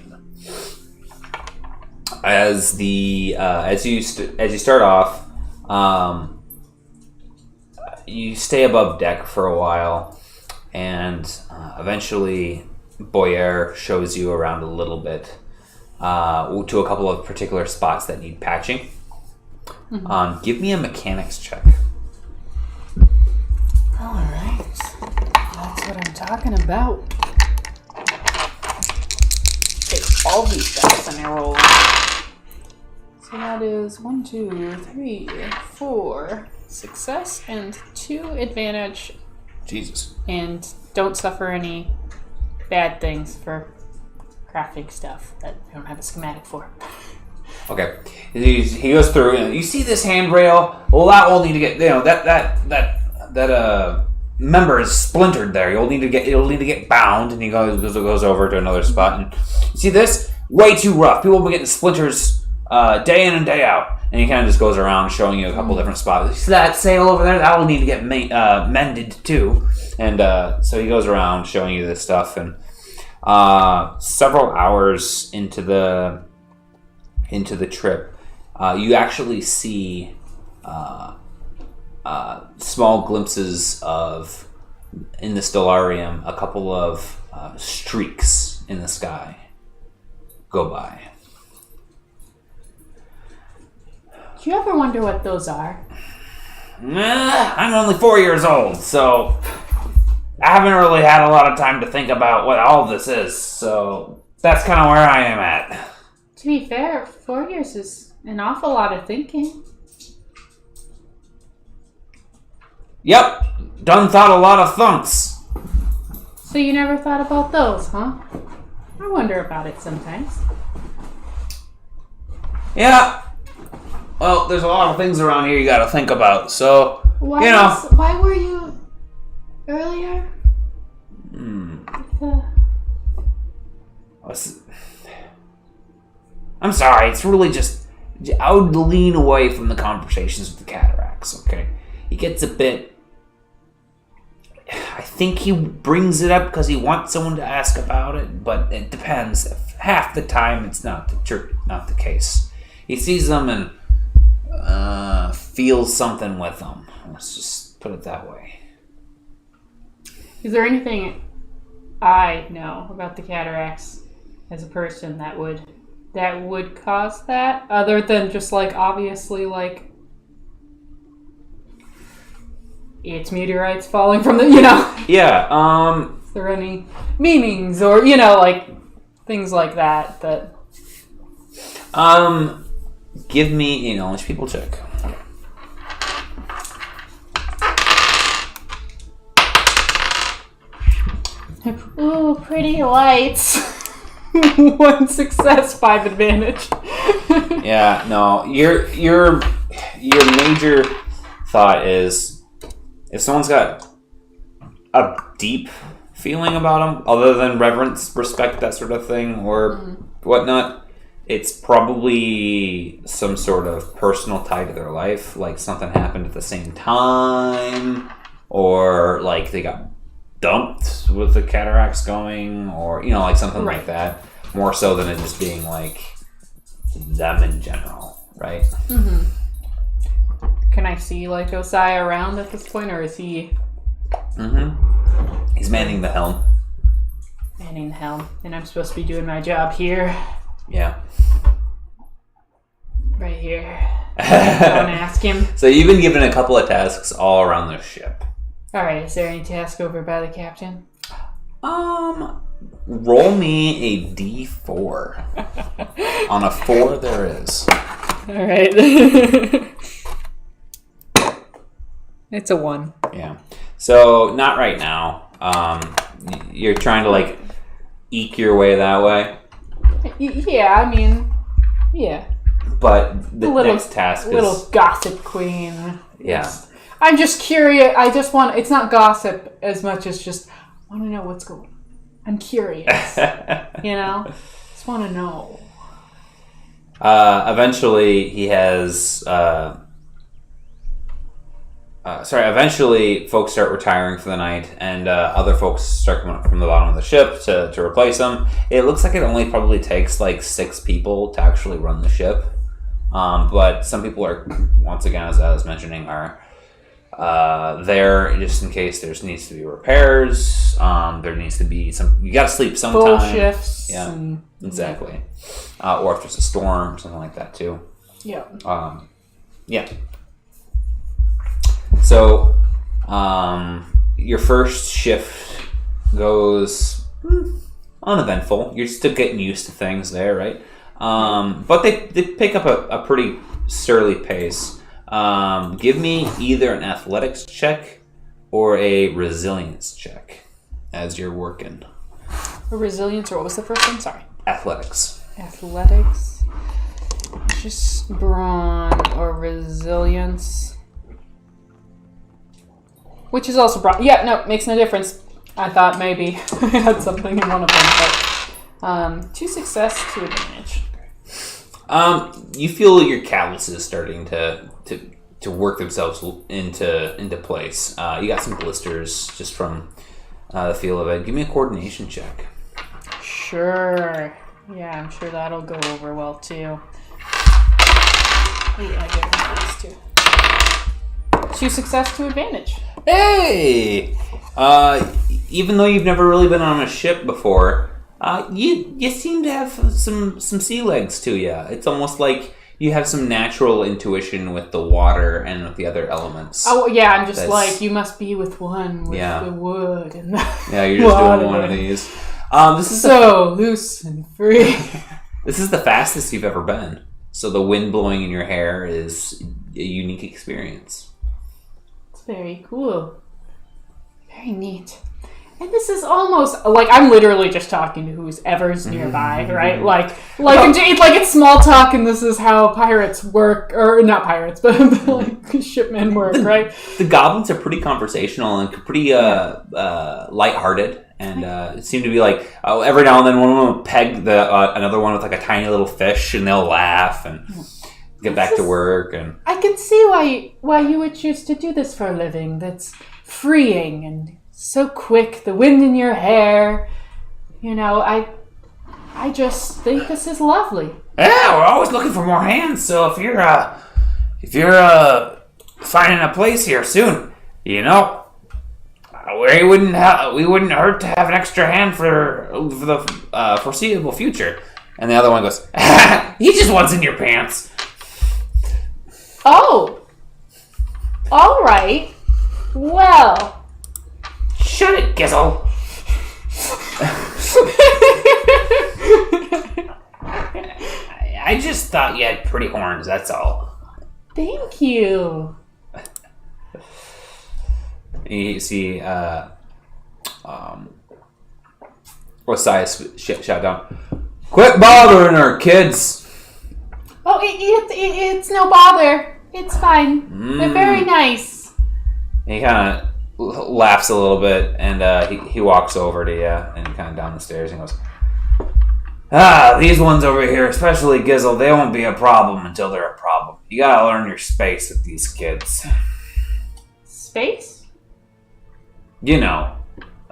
As you start off, you stay above deck for a while, and eventually Boyer shows you around a little bit to a couple of particular spots that need patching. Mm-hmm. Give me a mechanics check. All right. That's what I'm talking about. Take all these dice and I roll. So that is 1, 2, 3, 4 success and 2 advantage. Jesus. And don't suffer any bad things for crafting stuff that I don't have a schematic for. Okay, he goes through, and you see this handrail. Well, that will need to get, that member is splintered there. It'll need to get bound, and he goes over to another spot, and you see this way too rough. People will be getting splinters day in and day out, and he kind of just goes around showing you a couple different spots. You see that sail over there? That will need to get mended too, and so he goes around showing you this stuff, and several hours into the trip, you actually see small glimpses of, in the stellarium, a couple of streaks in the sky go by. Do you ever wonder what those are? I'm only 4 years old, so I haven't really had a lot of time to think about what all this is, so that's kind of where I am at. To be fair, 4 years is an awful lot of thinking. Yep, done thought a lot of thunks. So you never thought about those, huh? I wonder about it sometimes. Yeah. Well, there's a lot of things around here you gotta think about, so, Why were you earlier? I'm sorry, it's really just, I would lean away from the conversations with the cataracts, okay? He gets a bit, I think he brings it up because he wants someone to ask about it, but it depends. Half the time it's not the case. He sees them and feels something with them. Let's just put it that way. Is there anything I know about the cataracts as a person that would cause that, other than just obviously it's meteorites falling from the Yeah. Is there any meanings or things like that Give me a knowledge people check. Ooh, pretty lights. 1 success, 5 advantage. Yeah, no. Your major thought is, if someone's got a deep feeling about them, other than reverence, respect, that sort of thing, or whatnot, it's probably some sort of personal tie to their life, like something happened at the same time, or they got dumped with the cataracts going, or something like that, more so than it just being them in general, right? Mm-hmm. Can I see Osai around at this point, or is he? Mm-hmm. He's manning the helm. Manning the helm, and I'm supposed to be doing my job here. Yeah. Right here. I want to ask him. So you've been given a couple of tasks all around the ship. All right. Is there any task over by the captain? Roll me a d4. On a 4, there is. All right. It's a 1. Yeah. So, not right now. You're trying to, like, eke your way that way. Yeah, I mean, yeah. But the next task is... Little gossip queen. Yeah. I'm just curious. I just want... It's not gossip as much as just... I want to know what's going on. I'm curious. You know? Just want to know. Eventually, he has... eventually, folks start retiring for the night, and other folks start coming up from the bottom of the ship to replace them. It looks like it only probably takes like 6 people to actually run the ship. But some people are, once again, as I was mentioning, are there just in case there needs to be repairs. There needs to be some... You got to sleep sometime. Full shifts. Yeah, exactly. Or if there's a storm, something like that too. Yeah. Yeah. So, your first shift goes uneventful. You're still getting used to things there, right? But they pick up a pretty surly pace. Give me either an athletics check or a resilience check as you're working. A resilience, or what was the first one? Sorry. Athletics. Athletics. Just brawn or resilience. Which is also brawn. Yeah, no, makes no difference. I thought maybe I had something in one of them, but 2 success, 2 advantage. You feel your calluses starting to work themselves into place. You got some blisters just from the feel of it. Give me a coordination check. Sure. Yeah, I'm sure that'll go over well too. Yeah, I get these 2. 2 success, 2 advantage. Hey! Even though you've never really been on a ship before, you seem to have some sea legs to you. It's almost like you have some natural intuition with the water and with the other elements. Oh yeah, I'm just like, you must be with one with the wood and the yeah, you're just doing one of these. This is so loose and free. This is the fastest you've ever been. So the wind blowing in your hair is a unique experience. It's very cool. Very neat. And this is almost like I'm literally just talking to whoever's nearby, right? Like it's small talk, and this is how pirates work, or not pirates, but like shipmen work, right? The goblins are pretty conversational and pretty lighthearted, and it seemed to be like every now and then one of them will peg another one with like a tiny little fish, and they'll laugh and get back to work. And I can see why you would choose to do this for a living. That's freeing and so quick, the wind in your hair. You know, I just think this is lovely. Yeah, we're always looking for more hands. So if you're finding a place here soon, you know, we wouldn't hurt to have an extra hand for the foreseeable future. And the other one goes, he just wants in your pants. Oh, all right. Well. Shut it, Gizzle. I just thought you had pretty horns, that's all. Thank you. you see Osias shout down, "Quit bothering her, kids!" Oh, it's no bother. It's fine. They're very nice. And he kind of laughs a little bit, and he walks over to you and kind of down the stairs and goes, These ones over here, especially Gizzle, they won't be a problem until they're a problem. You gotta learn your space with these kids. Space? You know,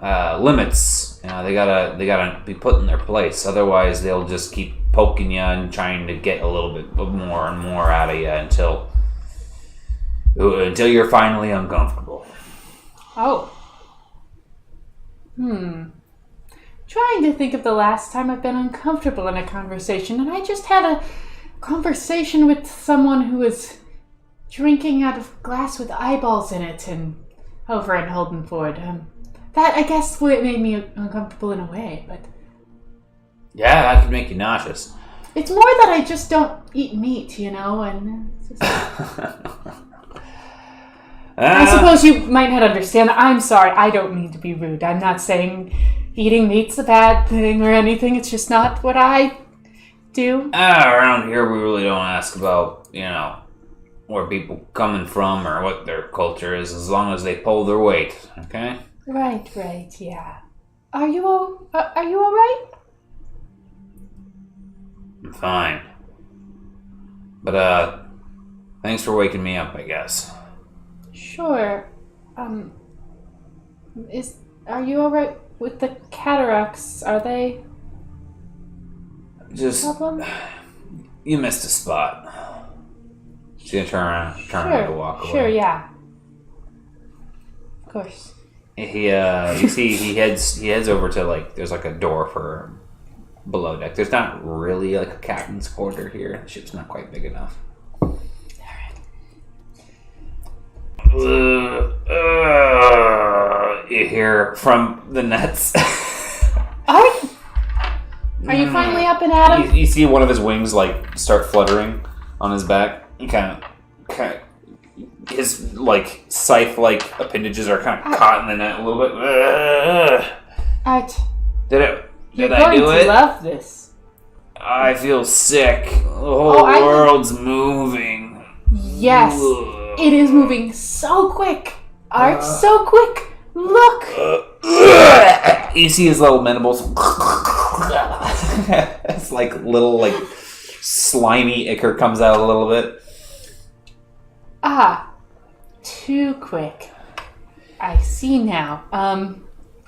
limits. You know, they gotta be put in their place. Otherwise, they'll just keep poking you and trying to get a little bit more and more out of you until you're finally uncomfortable. Oh. Trying to think of the last time I've been uncomfortable in a conversation, and I just had a conversation with someone who was drinking out of glass with eyeballs in it and over in Holdenford. That, I guess, what made me uncomfortable in a way, but... Yeah, that could make you nauseous. It's more that I just don't eat meat, and... It's just... I suppose you might not understand. I'm sorry, I don't mean to be rude. I'm not saying eating meat's a bad thing or anything. It's just not what I do. Around here, we really don't ask about, where people coming from or what their culture is, as long as they pull their weight, okay? Right, yeah. Are you all right? I'm fine. But, thanks for waking me up, I guess. Sure. Are you all right with the cataracts? Are they Just, problem? You missed a spot. She's gonna turn around to walk away. Sure, yeah. Of course. You see, he heads over to there's a door for below deck. There's not really a captain's quarter here. The ship's not quite big enough. You hear from the nets. Are you finally up and at him? You see one of his wings start fluttering on his back. He kind of his scythe appendages are kind of caught in the net a little bit. Did You're I do going it? to love this. I feel sick. The whole world's moving. Yes, it is moving so quick. Art, so quick. Look. You see his little mandibles. It's little slimy ichor comes out a little bit. Too quick. I see now.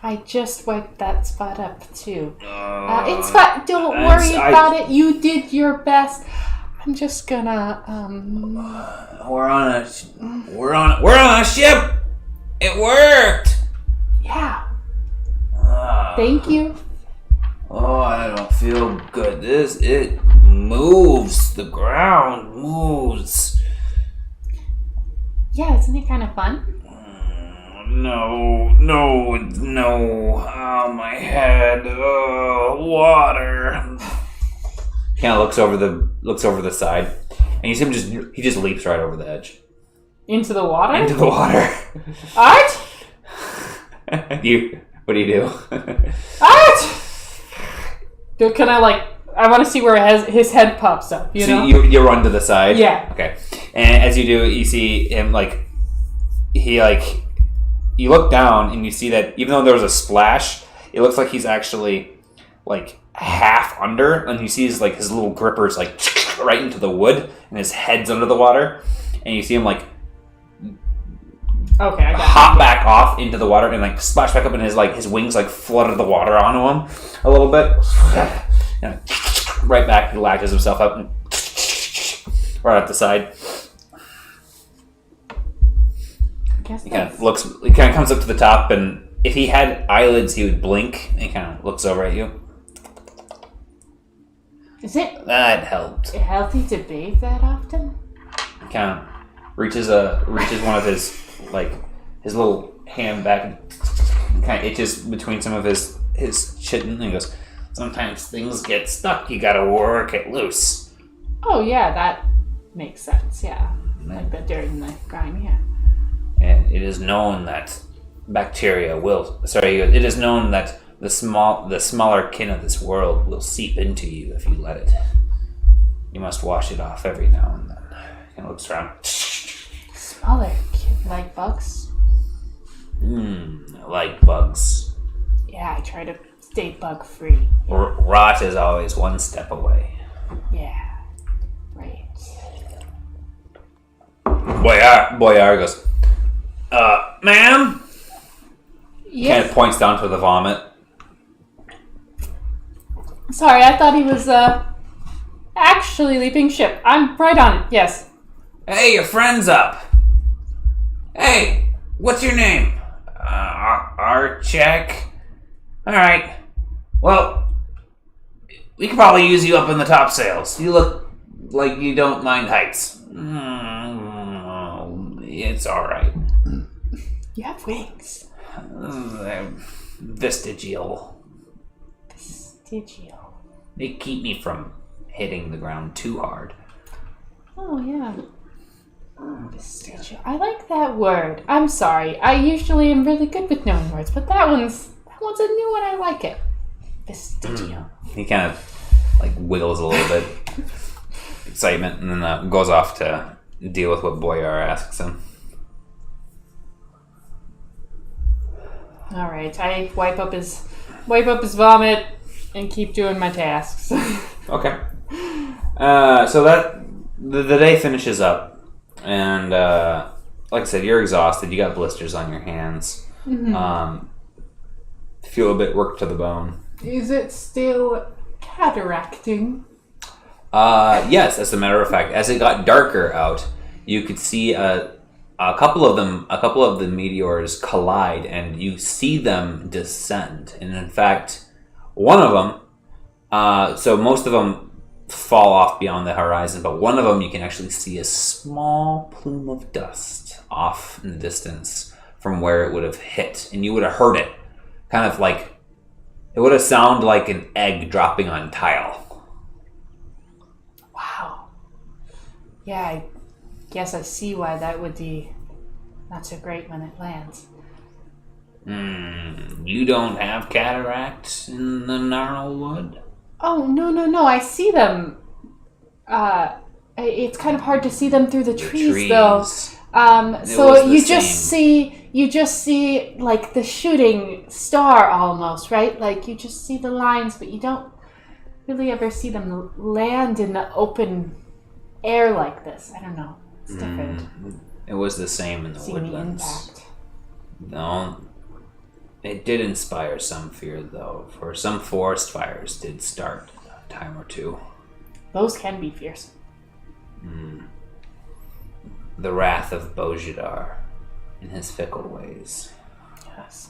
I just wiped that spot up too. It's fine. Don't worry about it. You did your best. I'm just gonna We're on a ship. It worked. Yeah. Thank you. Oh, I don't feel good. It moves. The ground moves. Yeah, isn't it kind of fun? No. Oh, my head. Oh, water. Kind of looks over the side, and you see him he just leaps right over the edge. Into the water? Into the water. Art? What do you do? Art! Can I I want to see where his head pops up, you know? You run to the side? Yeah. Okay. And as you do, you see him you look down and you see that even though there was a splash, it looks like he's actually half under, and you see his little grippers right into the wood, and his head's under the water, and you see him okay, I got hop back off into the water and splash back up, and his wings flooded the water onto him a little bit, and right back he latches himself up and right at the side. He kind of comes up to the top, and if he had eyelids he would blink, and he kind of looks over at you. Is it That helped. healthy to bathe that often? Kind of reaches one of his his little hand back and kind of itches between some of his chitin, and he goes, "Sometimes things get stuck. You gotta work it loose." Oh yeah, that makes sense. Yeah, but during the grime, yeah. And it is known that bacteria will. It is known that the smaller kin of this world will seep into you if you let it. You must wash it off every now and then. He looks around. Smaller kid, like bugs? Like bugs. Yeah, I try to stay bug free. Rot is always one step away. Yeah, right. Boyar goes, ma'am? Yes. Kind of points down to the vomit. Sorry, I thought he was actually leaping ship. I'm right on it. Yes. Hey, your friend's up. Hey, what's your name? Archek. All right. Well, we could probably use you up in the topsails. You look like you don't mind heights. It's all right. You have wings. Vestigial. Vestigial. They keep me from hitting the ground too hard. Oh, yeah. Vestigial. I like that word. I'm sorry. I usually am really good with knowing words, but that one's a new one. I like it. Vestigial. He kind of like wiggles a little bit, excitement, and then goes off to deal with what Boyar asks him. All right. I wipe up his vomit and keep doing my tasks. Okay. So that the day finishes up, and like I said, you're exhausted. You got blisters on your hands. Mm-hmm. Feel a bit worked to the bone. Is it still cataracting? Yes, as a matter of fact, as it got darker out, you could see a couple of the meteors collide, and you see them descend. And in fact, one of them, so most of them fall off beyond the horizon, but one of them you can actually see a small plume of dust off in the distance from where it would have hit, and you would have heard it, kind of like it would have sounded like an egg dropping on tile. Wow. Yeah, I guess I see why that would be not so great when it lands. You don't have cataracts in the Gnarlwood? Oh, no. I see them. It's kind of hard to see them through the trees, though. So you just see like the shooting star almost, right? Like you just see the lines, but you don't really ever see them land in the open air like this. I don't know. It's different. It was the same in the woodlands. The impact. No, it did inspire some fear, though, for some forest fires did start a time or two. Those can be fierce. The wrath of Bojidar in his fickle ways. Yes.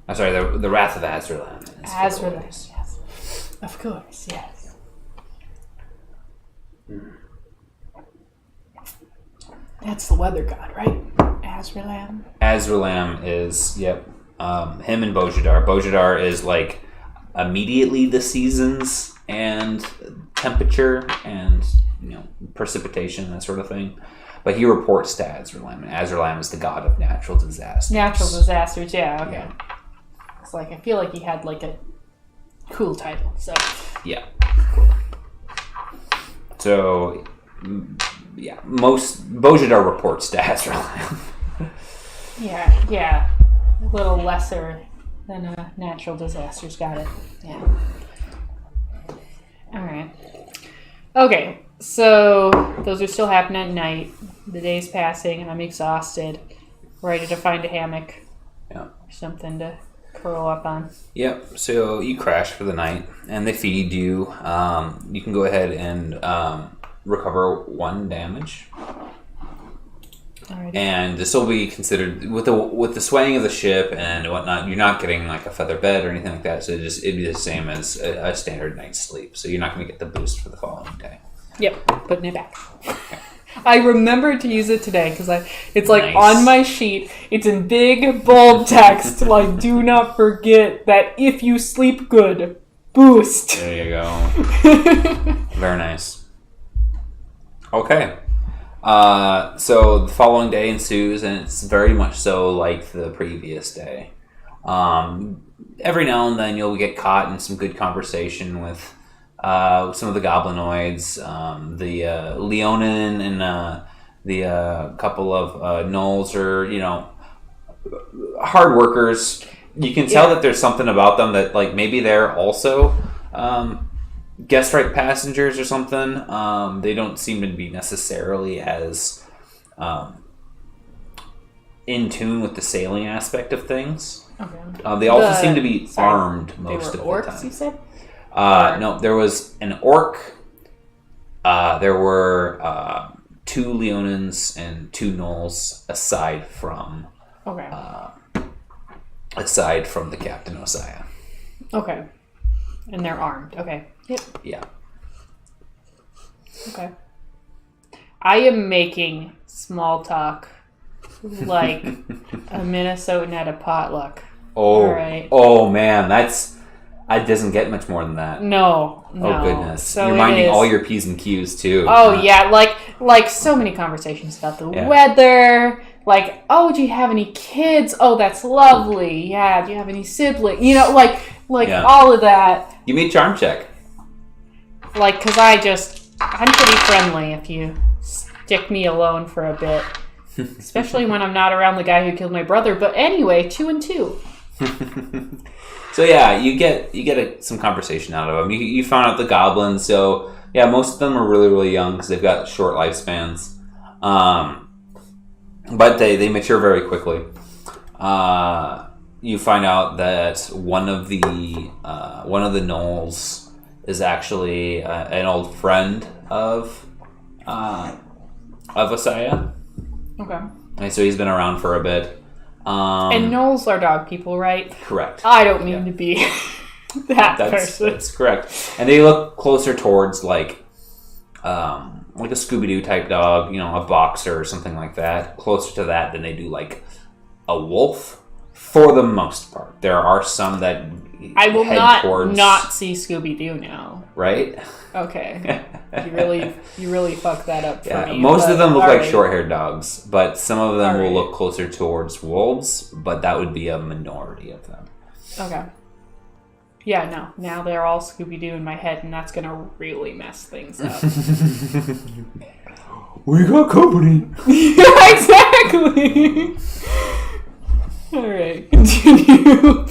I'm sorry, the wrath of Azralan in his fickle ways. Yes. Of course, yes. That's the weather god, right? Azralan? Azralan is, yep. Him and Bojidar. Bojidar is like immediately the seasons and temperature and precipitation, that sort of thing. But he reports to Azralan. Azralan is the god of natural disasters. Natural disasters, yeah, okay. Yeah. It's like, I feel like he had like a cool title, so. Yeah. Cool. So, yeah, most Bojidar reports to Azralan. Yeah. A little lesser than natural disasters, got it. Yeah. Alright. Okay, so those are still happening at night. The day's passing, I'm exhausted. Ready to find a hammock. Yeah. Or something to curl up on. Yep, so you crash for the night, and they feed you. You can go ahead and recover 1 damage. Alrighty. And this will be considered with the swaying of the ship and whatnot. You're not getting like a feather bed or anything like that, so it'd be the same as a standard night's sleep. So you're not going to get the boost for the following day. Yep, putting it back. I remembered to use it today because it's like nice. On my sheet. It's in big bold text. Like, do not forget that if you sleep good, boost. There you go. Very nice. Okay. So the following day ensues, and it's very much so like the previous day. Every now and then you'll get caught in some good conversation with some of the goblinoids, the Leonin and the couple of gnolls are, hard workers. You can tell that there's something about them that like maybe they're also guest right passengers or something. They don't seem to be necessarily as in tune with the sailing aspect of things. Okay. They also seem to be armed most of the orcs, time. You said? No, there was an orc. There were 2 Leonins and 2 gnolls aside from the Captain Osiah. Okay. And they're armed. Okay. Yep. Yeah. Okay. I am making small talk like a Minnesotan at a potluck. Oh, All right. oh man, it doesn't get much more than that. No. Oh goodness, So you're it minding is- all your P's and Q's too. Oh yeah, like so many conversations about the Yeah. weather. Like, oh, do you have any kids? Oh, that's lovely. Yeah, do you have any siblings? You know, like Yeah. all of that. Give me a charm check. Like, because I'm pretty friendly if you stick me alone for a bit. Especially when I'm not around the guy who killed my brother. But anyway, 2 and 2. So yeah, you get some conversation out of them. You found out the goblins. So yeah, most of them are really really young because they've got short lifespans. But they mature very quickly. You find out that one of the gnolls is actually an old friend of Asaya, Okay. and so he's been around for a bit. And gnolls are dog people, right? Correct. I don't mean to be that person. That's correct. And they look closer towards like a Scooby-Doo type dog, a boxer or something like that. Closer to that than they do like a wolf, for the most part. There are some that I will head towards, not see Scooby-Doo now. right. Okay. You really fucked that up for me. Most but of them look all like right. short-haired dogs, but some of them All will right. look closer towards wolves. But that would be a minority of them. Okay. Yeah, no. Now they're all Scooby-Doo in my head, and that's gonna really mess things up. We got company. Yeah, exactly. All right, continue.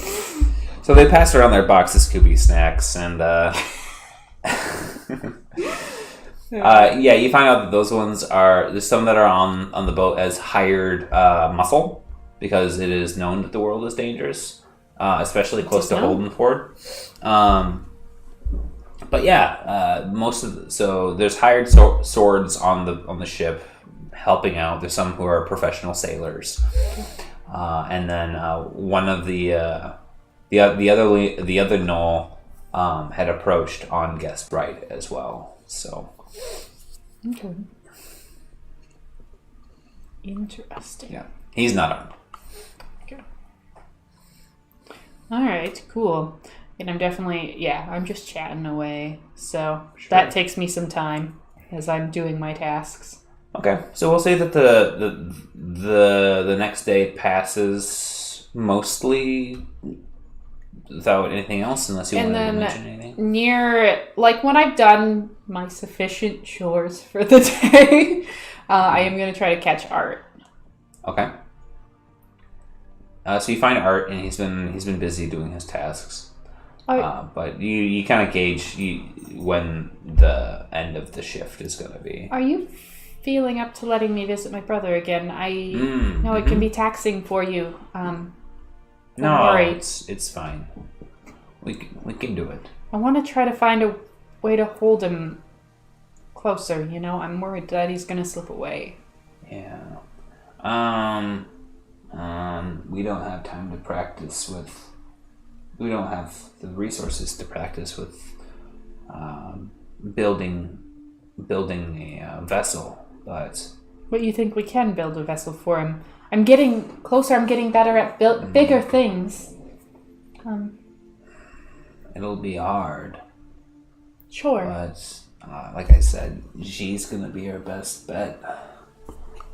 So they pass around their box of Scooby snacks, and yeah, you find out that those ones there's some that are on the boat as hired muscle because it is known that the world is dangerous, especially close to Holdenford. But yeah, so there's hired swords on the ship helping out. There's some who are professional sailors, and then one of the other gnoll had approached on guest right as well. So Okay. Interesting. yeah, he's not armed. Okay. All right, cool. And I'm just chatting away. So that takes me some time as I'm doing my tasks. Okay, so we'll say that the next day passes mostly without anything else, unless you And want to then mention anything. when I've done my sufficient chores for the day, I am going to try to catch Art. Okay. So you find Art, and he's been busy doing his tasks. But you kind of gauge when the end of the shift is going to be. Are you feeling up to letting me visit my brother again? I know it can be taxing for you. No, worry. it's fine. We can do it. I want to try to find a way to hold him closer. I'm worried that he's going to slip away. Yeah. We don't have time to practice with. We don't have the resources to practice with building a vessel, but you think we can build a vessel for him? I'm getting closer. I'm getting better at bigger things. it'll be hard. Sure. But like I said, she's gonna be our best bet.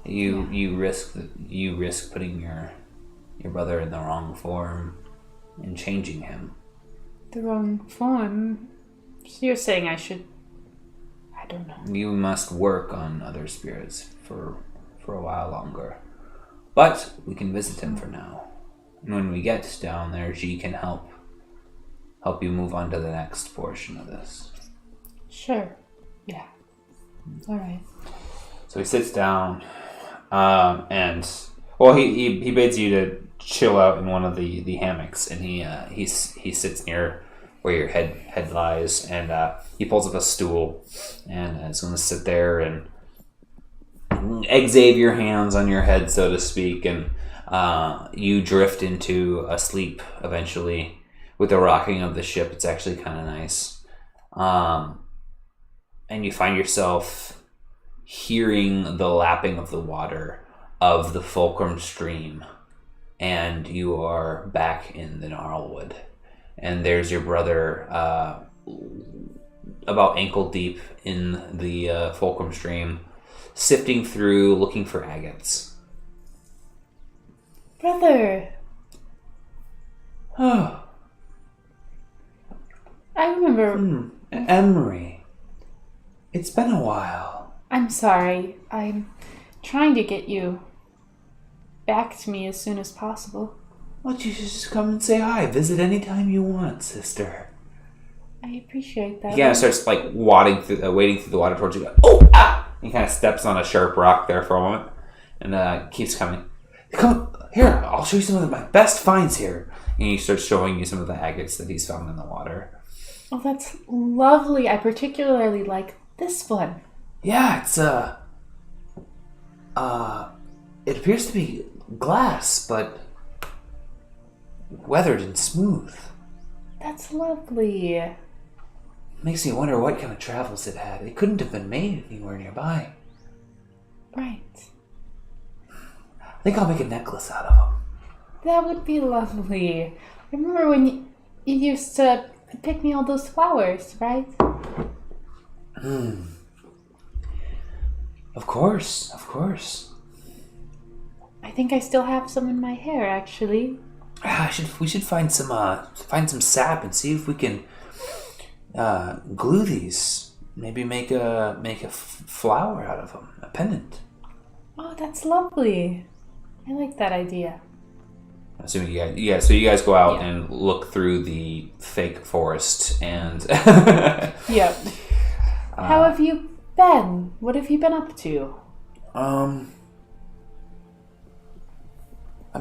You risk putting your brother in the wrong form and changing him. The wrong form. So you're saying I should... I don't know. You must work on other spirits for a while longer. But we can visit him for now. And when we get down there, G can help you move on to the next portion of this. Sure. Yeah. All right. So he sits down, and he bids you to chill out in one of the hammocks, and he sits near where your head lies, and he pulls up a stool and is going to sit there and exave your hands on your head, so to speak, and you drift into a sleep eventually with the rocking of the ship. It's actually kind of nice, and you find yourself hearing the lapping of the water of the Fulcrum stream, and you are back in the Gnarlwood. And there's your brother about ankle deep in the Fulcrum stream, sifting through, looking for agates. Brother, Oh, I remember. Emery. It's been a while. I'm sorry. I'm trying to get you back to me as soon as possible. Why don't you just come and say hi? Visit anytime you want, sister. I appreciate that. He kind of starts like wading through, wading through the water towards you. Oh, ah! He kind of steps on a sharp rock there for a moment, and keeps coming. Come here, I'll show you some of my best finds here. And he starts showing you some of the agates that he's found in the water. Oh, that's lovely. I particularly like this one. Yeah, it's it appears to be glass, but weathered and smooth. That's lovely. Makes me wonder what kind of travels it had. It couldn't have been made anywhere nearby. Right. I think I'll make a necklace out of them. That would be lovely. I remember when you used to pick me all those flowers, right? Of course, of course. I think I still have some in my hair, actually. We should find some sap and see if we can glue these. Maybe make a flower out of them, a pendant. Oh, that's lovely. I like that idea. Assuming so you guys go out Yeah. and look through the fake forest and. Yep. How have you been? What have you been up to? I've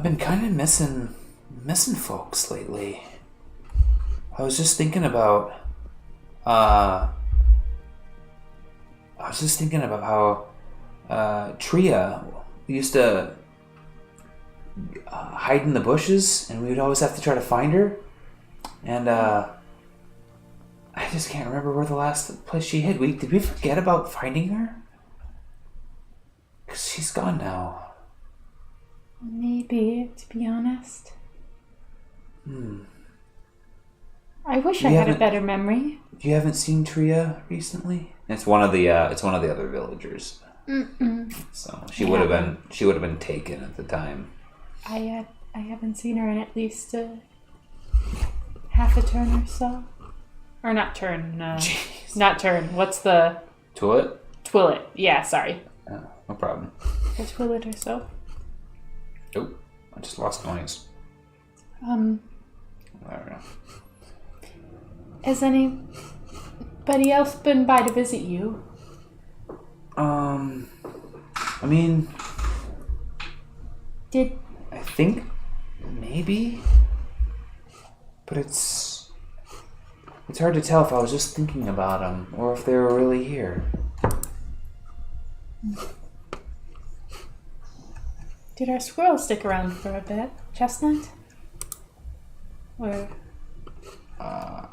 been kind of missing folks lately. I was just thinking about how Tria used to hide in the bushes, and we would always have to try to find her. And I just can't remember where the last place she hid. Did we forget about finding her? Because she's gone now. Maybe, to be honest. I wish I had a better memory. You haven't seen Tria recently? It's one of the other villagers. So she would have been taken at the time. I haven't seen her in at least half a turn or so. Or not turn. Not turn. What's the... Duet? Twillet. Yeah, sorry. Oh, no problem. A twillet or so. Oh, I just lost noise. I don't know. Has anybody else been by to visit you? I mean, I think maybe, but it's hard to tell if I was just thinking about them or if they were really here. Did our squirrel stick around for a bit? Chestnut? Or...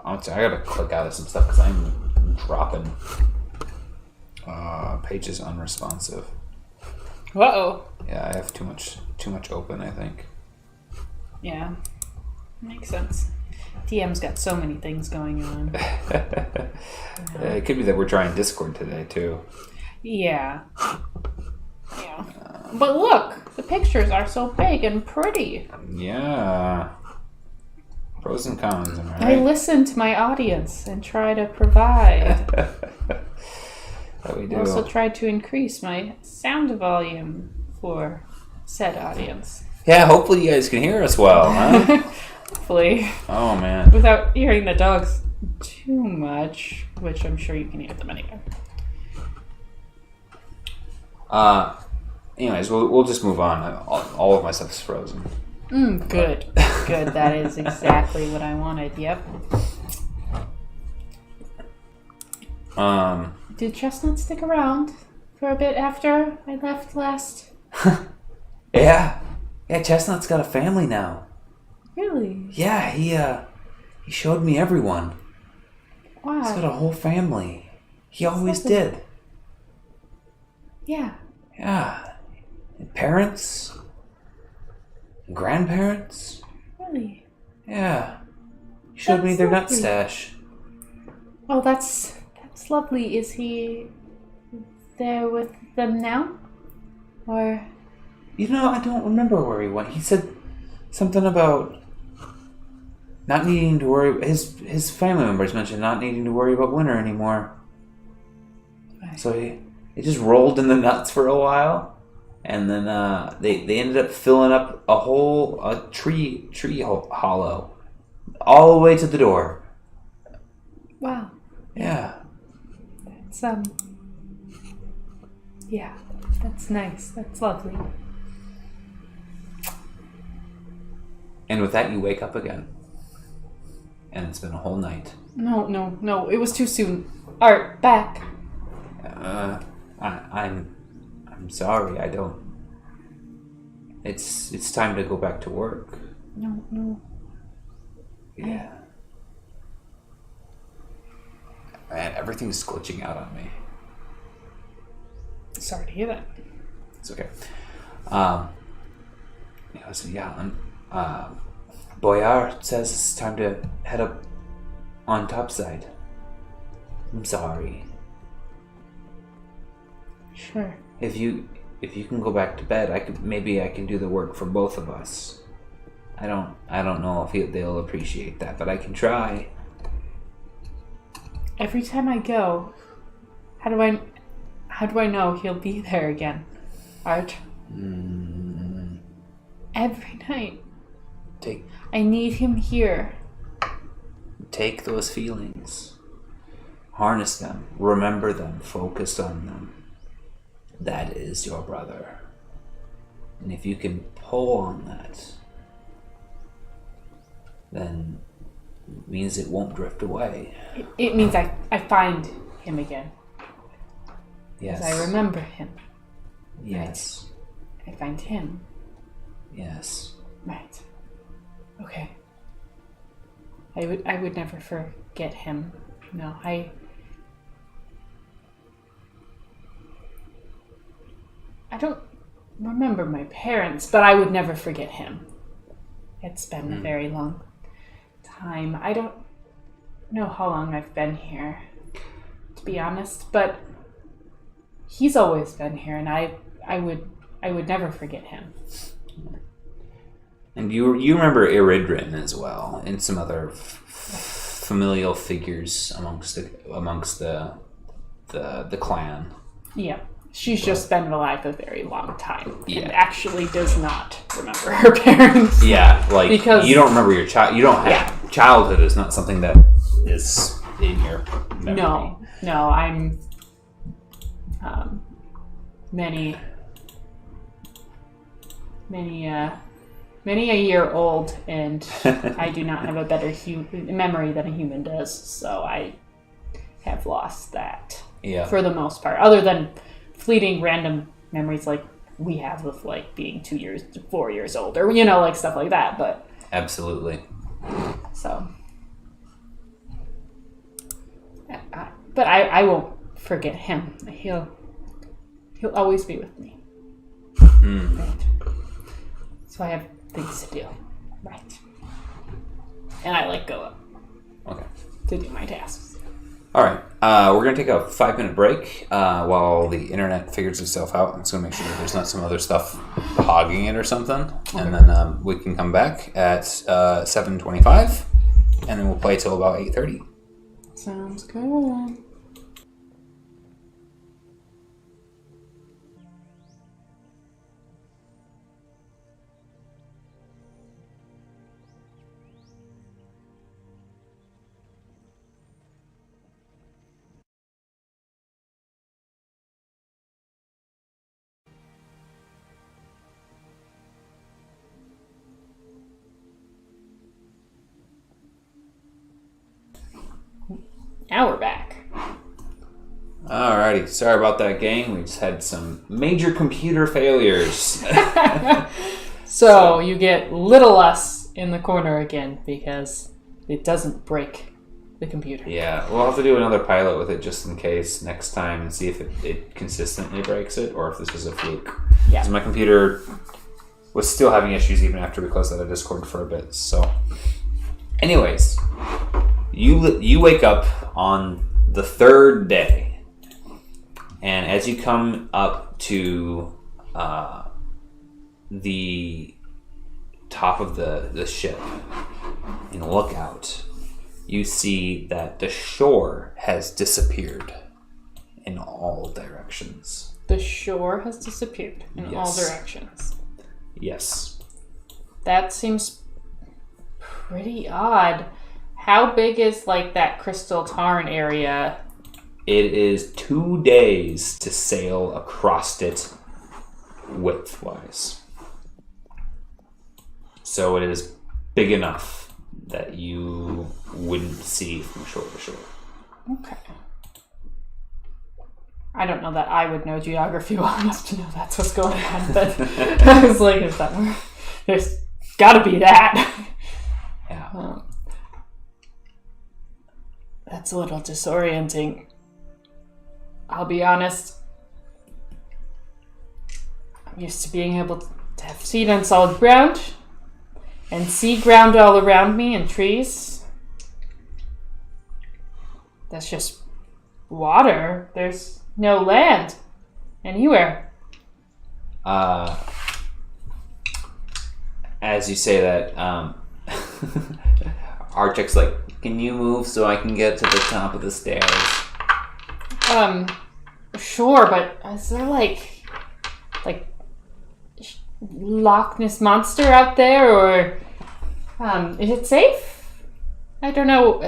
Honestly, I gotta click out of some stuff because I'm dropping. Pages unresponsive. Uh-oh. Yeah, I have too much open, I think. Yeah. Makes sense. DM's got so many things going on. It could be that we're trying Discord today too. Yeah. Yeah. But look! The pictures are so big and pretty. Yeah. Pros and cons, am I right? I listen to my audience and try to provide. That we I do. also try to increase my sound volume for said audience. Yeah, hopefully you guys can hear us well, huh? Hopefully. Oh, man. Without hearing the dogs too much, which I'm sure you can hear them anyway. Anyways, we'll just move on. All of my stuff is frozen. Good. Good. That is exactly what I wanted. Yep. Did Chestnut stick around for a bit after I left last? Yeah, Chestnut's got a family now. Really? Yeah, he showed me everyone. Wow. He's got a whole family. He always did. Yeah. Yeah. parents, grandparents. Really? Yeah. You showed me That's their nut lovely. stash. Oh, that's lovely. Is he there with them now? Or You know, I don't remember where he went. He said something about not needing to worry. His family members mentioned not needing to worry about winter anymore. So he just rolled in the nuts for a while, and then they ended up filling up a tree hollow all the way to the door. wow, Yeah. it's yeah, that's nice. That's lovely. And with that, you wake up again, and it's been a whole night. No. It was too soon. Art, back. I'm sorry. I don't. It's time to go back to work. No. Yeah. Man, everything's glitching out on me. Sorry to hear that. It's okay. Boyar says it's time to head up on topside. I'm sorry. Sure. If you can go back to bed, I can do the work for both of us. I don't know if they'll appreciate that, but I can try. Every time I go, how do I know he'll be there again? Art. Every night. I need him here. Take those feelings, harness them, remember them, focus on them. That is your brother. And if you can pull on that, then it means it won't drift away. It means I find him again. Yes. Because I remember him. Yes. I find him. Yes. Right. Okay. I would never forget him. No, I don't remember my parents, but I would never forget him. It's been a very long time. I don't know how long I've been here, to be honest, but he's always been here, and I would never forget him. And you remember Iridrin as well, and some other familial figures amongst the clan. Yeah. She's just been alive a very long time. Yeah. And actually does not remember her parents. Yeah, like Because- you don't remember your child. You don't have Yeah. childhood is not something that is in your memory. No, I'm many a year old, and I do not have a better memory than a human does, so I have lost that Yeah. for the most part, other than fleeting random memories like we have of like being 4 years old, or like stuff like that, but Absolutely. so but I won't forget him. He'll always be with me. Right. So I have things to do. Right. And I go up Okay. to do my tasks. All right. We're gonna take a 5-minute break while the internet figures itself out. It's gonna make sure that there's not some other stuff hogging it or something, and then we can come back at 7:25, and then we'll play till about 8:30. Sounds good. Now we're back. Alrighty, sorry about that, gang. We just had some major computer failures. So you get little us in the corner again because it doesn't break the computer. Yeah, we'll have to do another pilot with it just in case next time and see if it consistently breaks it or if this was a fluke. Yeah. Because my computer was still having issues even after we closed out of Discord for a bit. So, anyways, you wake up on the third day, and as you come up to the top of the ship and look out, you see that the shore has disappeared in all directions. The shore has disappeared in all directions. Yes. That seems pretty odd. How big is like that Crystal Tarn area? It is 2 days to sail across it width-wise. So it is big enough that you wouldn't see from shore to shore. Okay. I don't know that I would know geography well enough to know that's what's going on, but I was like, is that where? There's gotta be that. Yeah. That's a little disorienting. I'll be honest. I'm used to being able to have feet on solid ground and see ground all around me and trees. That's just water. There's no land anywhere. As you say that, Archek's like, can you move so I can get to the top of the stairs? Sure, but is there like Loch Ness Monster out there, or is it safe? I don't know.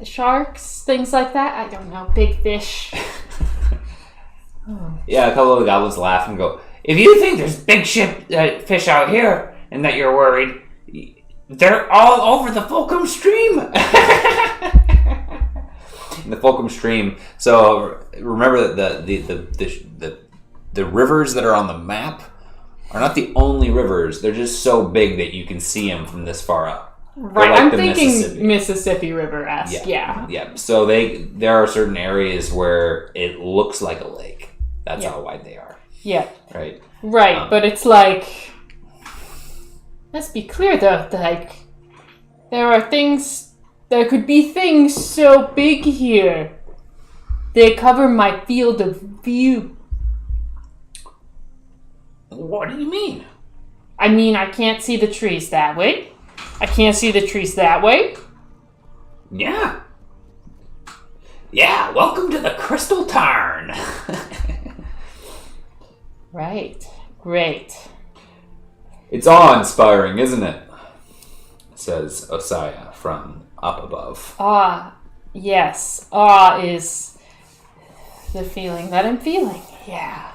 Sharks, things like that. I don't know. Big fish. Yeah, a couple of the goblins laugh and go, If you think there's big fish out here and that you're worried, they're all over the Fulcrum Stream. in the Fulcrum Stream. So remember that the rivers that are on the map are not the only rivers. They're just so big that you can see them from this far up. Right, like I'm the thinking Mississippi River-esque. Yeah. Yeah. So there are certain areas where it looks like a lake. That's how wide they are. Yeah. Right. Right, but it's like, let's be clear though, like, there could be things so big here. They cover my field of view. What do you mean? I mean, I can't see the trees that way. I can't see the trees that way. Yeah. Yeah, welcome to the Crystal Tarn. Right. Great. It's awe-inspiring, isn't it? Says Osaya from up above. Yes. Awe is the feeling that I'm feeling. Yeah.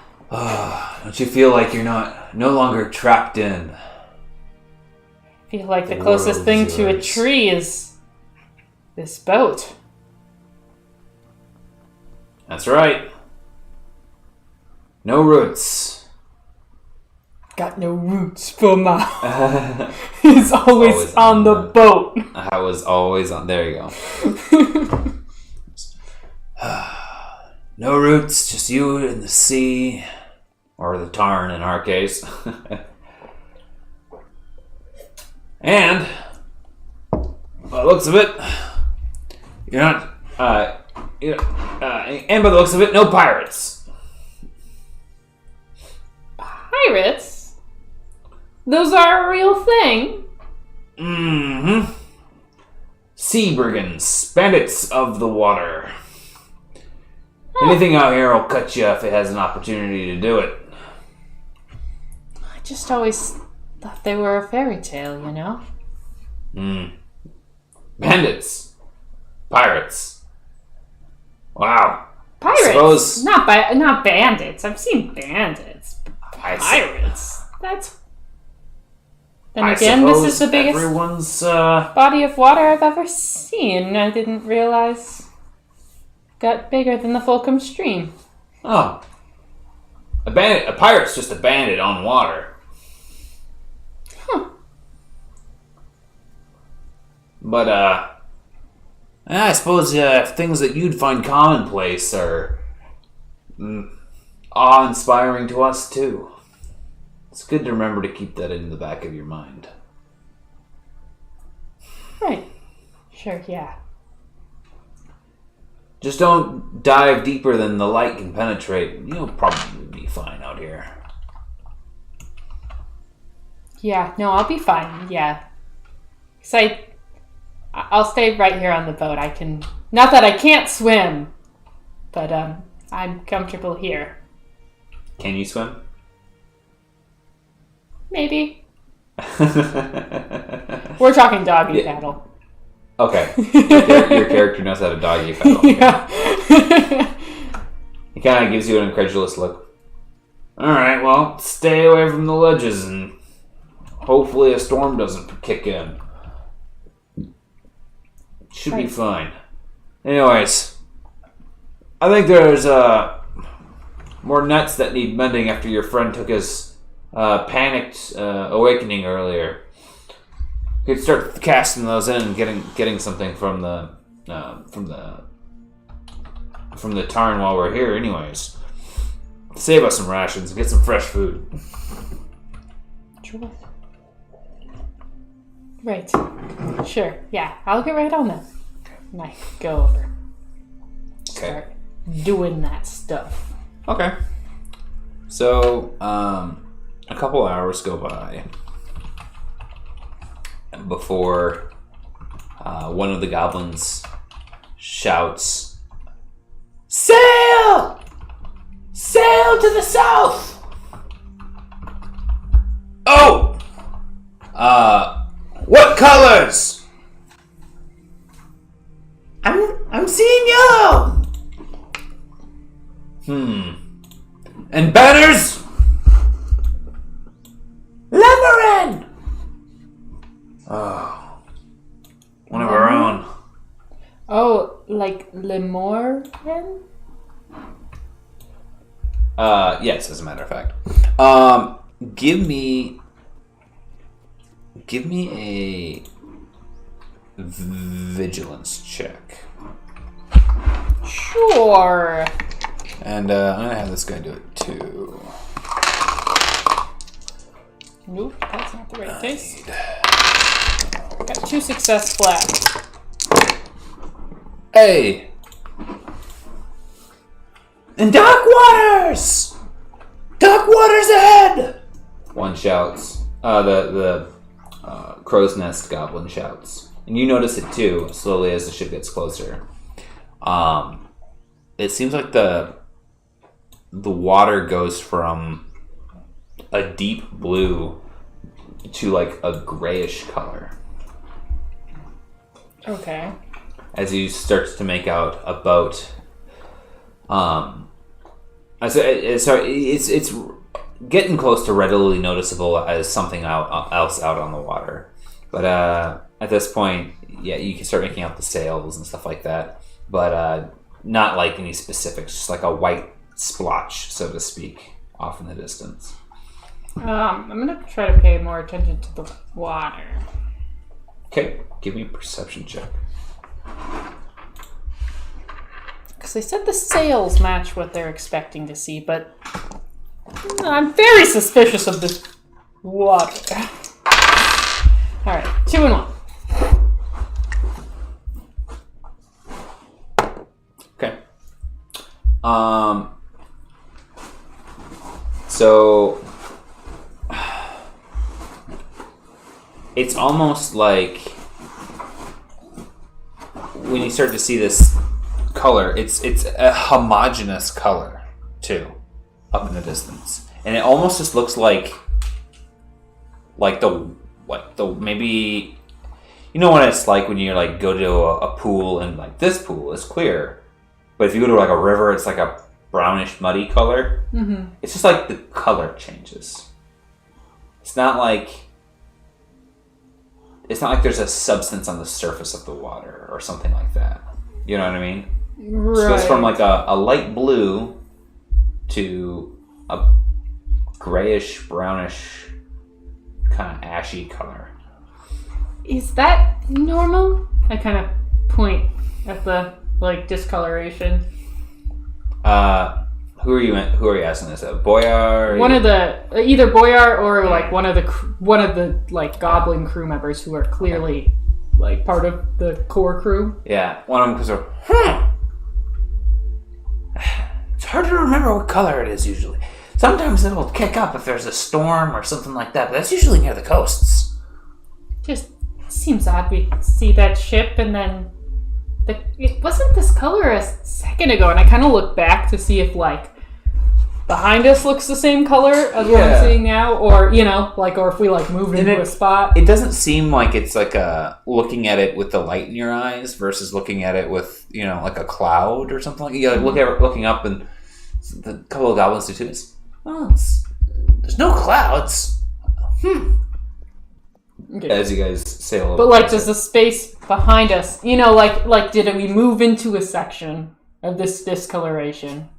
Don't you feel like you're no longer trapped in? I feel like the closest thing to a tree is this boat. That's right. No roots. Got no roots for my... He's always on the boat. I was always on... There you go. No roots, just you and the sea. Or the tarn in our case. And, by the looks of it, you're not... and by the looks of it, no pirates. Pirates? Those are a real thing? Mm-hmm. Sea brigands, bandits of the water. Anything out here will cut you if it has an opportunity to do it. I just always thought they were a fairy tale, you know? Bandits. Pirates. Wow. Pirates? Not bandits. I've seen bandits. Pirates? That's... Then again, this is the biggest everyone's body of water I've ever seen. I didn't realize got bigger than the Fulcrum Stream. Oh. A pirate's just a bandit on water. Huh. But I suppose things that you'd find commonplace are awe-inspiring to us, too. It's good to remember to keep that in the back of your mind. Right. Sure, yeah. Just don't dive deeper than the light can penetrate. You'll probably be fine out here. Yeah, no, I'll be fine, yeah. 'Cause I'll stay right here on the boat. I can... Not that I can't swim, but I'm comfortable here. Can you swim? Maybe. We're talking doggy paddle. Okay. Your character knows how to doggy paddle. Yeah. He kind of gives you an incredulous look. Alright, well, stay away from the ledges and hopefully a storm doesn't kick in. Should be fine. Anyways, I think there's more nets that need mending after your friend took his panicked awakening earlier. You could start casting those in and getting something from the tarn while we're here. Anyways, save us some rations and get some fresh food. Sure. Right. Sure. Yeah, I'll get right on that. And I go over. Okay. Start doing that stuff. Okay. So, a couple hours go by before one of the goblins shouts, "Sail! Sail to the south!" Oh! What colors? I'm seeing yellow! And banners? Lemurin! Oh. One of our own. Oh, like Lemur? Yes, as a matter of fact. Give me a vigilance check. Sure. And I'm going to have this guy do it too. Nope, that's not the right case. Got 2 success flags. Hey! In dark waters! Dark waters ahead! One shouts. The crow's nest goblin shouts. And you notice it too, slowly as the ship gets closer. It seems like the water goes from a deep blue to like a grayish color. Okay. As you start to make out a boat. So it's getting close to readily noticeable as something else out on the water. But at this point, yeah, you can start making out the sails and stuff like that. But not like any specifics, just like a white splotch, so to speak, off in the distance. I'm gonna try to pay more attention to the water. Okay, give me a perception check. Because they said the sails match what they're expecting to see, but I'm very suspicious of this water. Alright, 2 and 1. Okay. So it's almost like when you start to see this color, it's a homogeneous color too, up in the distance, and it almost just looks like the maybe, you know what it's like when you like go to a pool and like this pool is clear, but if you go to like a river, it's like a brownish muddy color. Mm-hmm. It's just like the color changes. It's not like there's a substance on the surface of the water or something like that. You know what I mean? Right. So it's from like a light blue to a grayish, brownish, kind of ashy color. Is that normal? I kind of point at the discoloration? Who are you asking this of? Boyar? One of the either Boyar or one of the goblin crew members who are clearly part of the core crew. Yeah, one of them goes, It's hard to remember what color it is usually. Sometimes it'll kick up if there's a storm or something like that, but that's usually near the coasts. Just seems odd. We see that ship and then it wasn't this color a second ago, and I kind of look back to see if behind us looks the same color as what I'm seeing now, or or if we moved into a spot. It doesn't seem like it's looking at it with the light in your eyes versus looking at it with a cloud or something like that. You looking up, and the couple of goblins do too. There's no clouds. Okay. As you guys sail over. But does the space behind us, did we move into a section of this discoloration?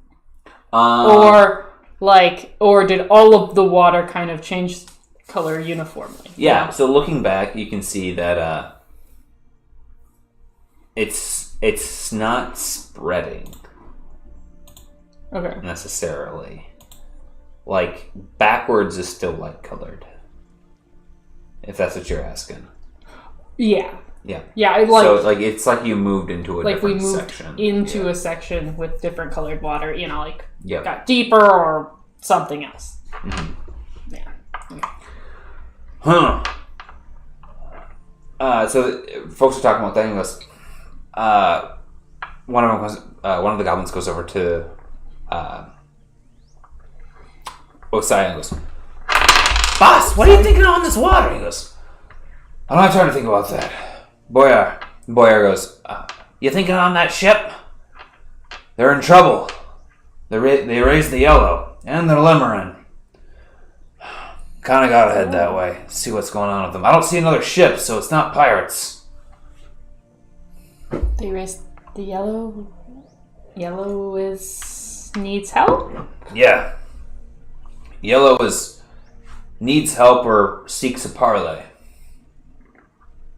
Or did all of the water kind of change color uniformly? Yeah, so looking back, you can see that it's not spreading. Okay. Necessarily. Backwards is still light colored. If that's what you're asking. Yeah. Yeah. Yeah, so it's like you moved into a different section. We moved into a section with different colored water, got deeper or something else. Mm-hmm. Yeah. Okay. Huh. So folks are talking about that, and he goes, one of the goblins goes over to Osai and goes, Boss, what are you thinking on this water? He goes, I'm not trying to think about that. Boyar goes, you thinking on that ship? They're in trouble. They raised the yellow, and they're limmering. Kind of gotta head that way. See what's going on with them. I don't see another ship, so it's not pirates. They raised the yellow. Yellow needs help? Yeah. Yellow needs help or seeks a parley.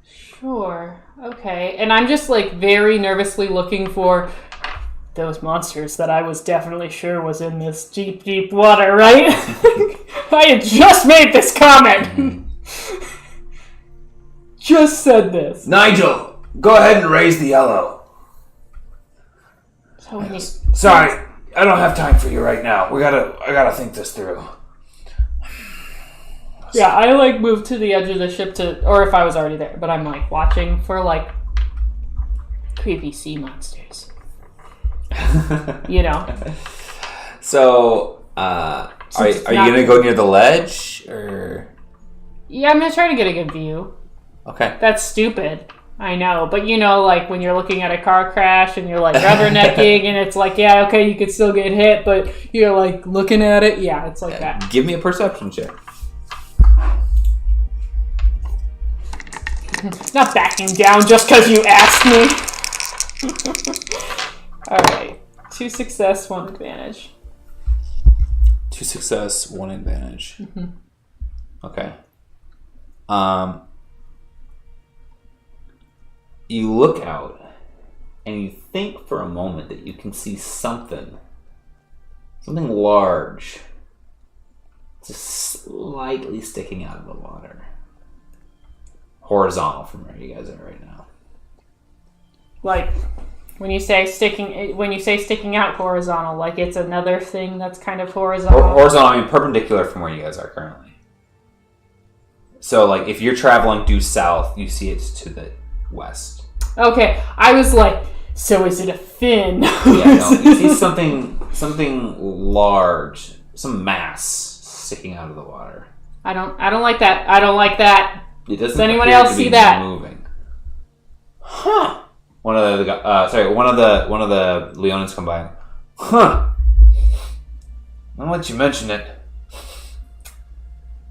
Sure. Okay. And I'm just very nervously looking for those monsters that I was definitely sure was in this deep, deep water, right? I had just made this comment. Mm-hmm. Just said this. Nigel, go ahead and raise the yellow. So sorry, I don't have time for you right now. I gotta think this through. Yeah, I moved to the edge of the ship or if I was already there, but I'm watching for creepy sea monsters. So, are you gonna go near the ledge or? Yeah, I'm gonna try to get a good view. Okay. That's stupid. I know, but when you're looking at a car crash and you're rubbernecking and it's yeah, okay, you could still get hit, but you're looking at it. Yeah, it's that. Give me a perception check. Not backing down just because you asked me. Alright. 2 success, 1 advantage. 2 success, 1 advantage. Mm-hmm. Okay. You look out and you think for a moment that you can see something large just slightly sticking out of the water. Horizontal from where you guys are right now. When you say sticking out horizontal, it's another thing that's kind of horizontal. Horizontal, I mean perpendicular from where you guys are currently. So if you're traveling due south, you see it to the west. Okay, I was so is it a fin? Yeah, no, you see something large, some mass sticking out of the water. I don't like that. I don't like that. It doesn't. Does anyone appear else to see be that? Moving. Huh. One of the Leonins come by. Huh. I'll let you mention it.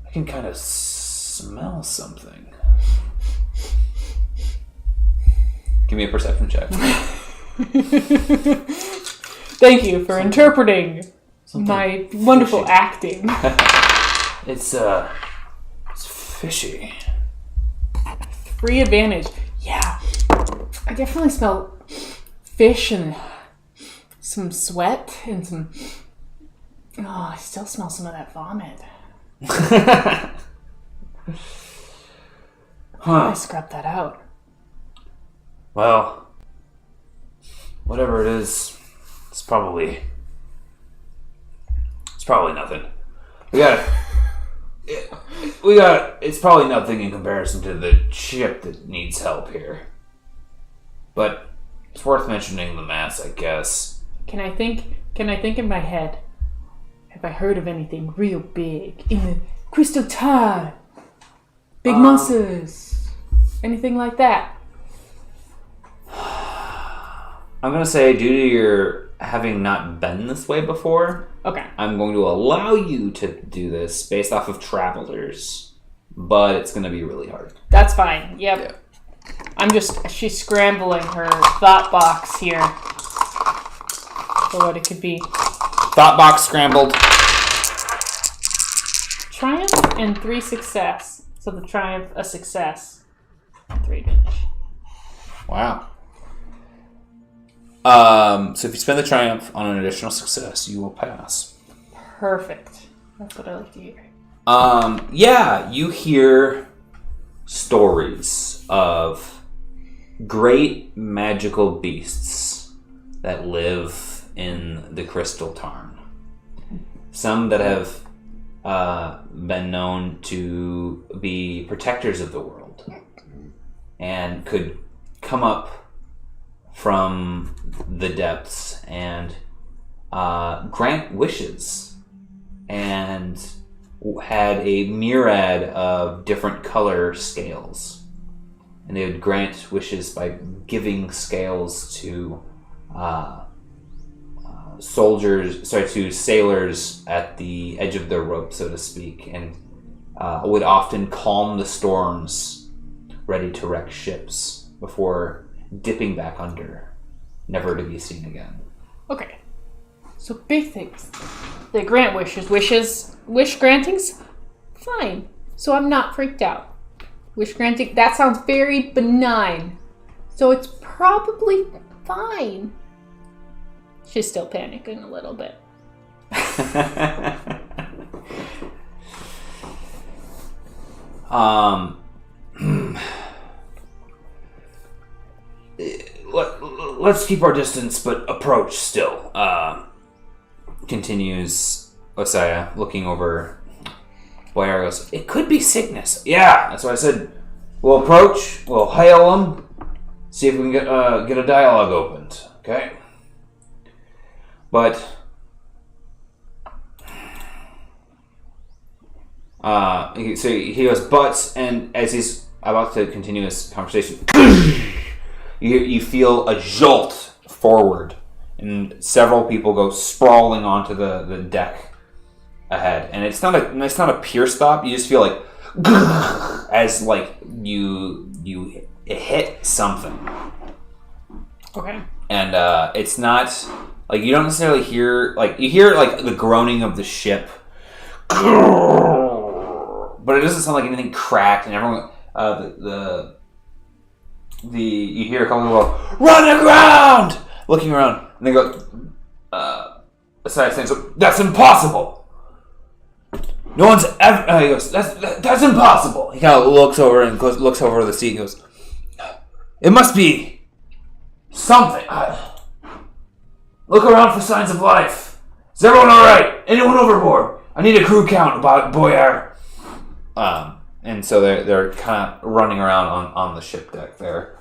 I can kind of smell something. Give me a perception check. Thank you for interpreting my wonderful acting. It's fishy. 3 advantage. Yeah. I definitely smell fish and some sweat and some... Oh, I still smell some of that vomit. I scrubbed that out. Well, whatever it is, it's probably nothing. It's probably nothing in comparison to the ship that needs help here. But it's worth mentioning the mass, I guess. Can I think in my head? Have I heard of anything real big in the Crystal Tide? Big monsters? Anything like that? I'm going to say, due to your having not been this way before, Okay. I'm going to allow you to do this based off of travelers, but it's going to be really hard. That's fine. Yep. She's scrambling her thought box here for what it could be. Thought box scrambled. Triumph and 3 success. So the triumph, a success, 3 advantage. Wow. So if you spend the triumph on an additional success, you will pass. Perfect. That's what I like to hear. Yeah, you hear stories of great magical beasts that live in the Crystal Tarn. Some that have been known to be protectors of the world and could come up from the depths and grant wishes, and had a myriad of different color scales, and they would grant wishes by giving scales to sailors at the edge of their rope, so to speak, and would often calm the storms ready to wreck ships before dipping back under, never to be seen again. Okay. So big things. They grant wishes. Wish grantings? Fine. So I'm not freaked out. Wish granting, that sounds very benign. So it's probably fine. She's still panicking a little bit. Let's keep our distance, but approach still. Continues Osaya, looking over. Boyar goes, it could be sickness. Yeah, that's what I said. We'll approach, we'll hail them, see if we can get a dialogue opened, okay? But so he goes, but, and as he's about to continue his conversation, you feel a jolt forward, and several people go sprawling onto the deck ahead. And it's not a pure stop. You just feel like as like you hit something. Okay. And it's not like you don't necessarily hear you hear like the groaning of the ship, but it doesn't sound like anything cracked. And everyone you hear a couple people go, run aground, looking around, and they go, aside saying, so that's impossible. No one's ever. He goes, that's impossible. He kind of looks over the seat and goes, it must be something. Look around for signs of life. Is everyone all right? Anyone overboard? I need a crew count about Boyar. And so they're kind of running around on the ship deck there,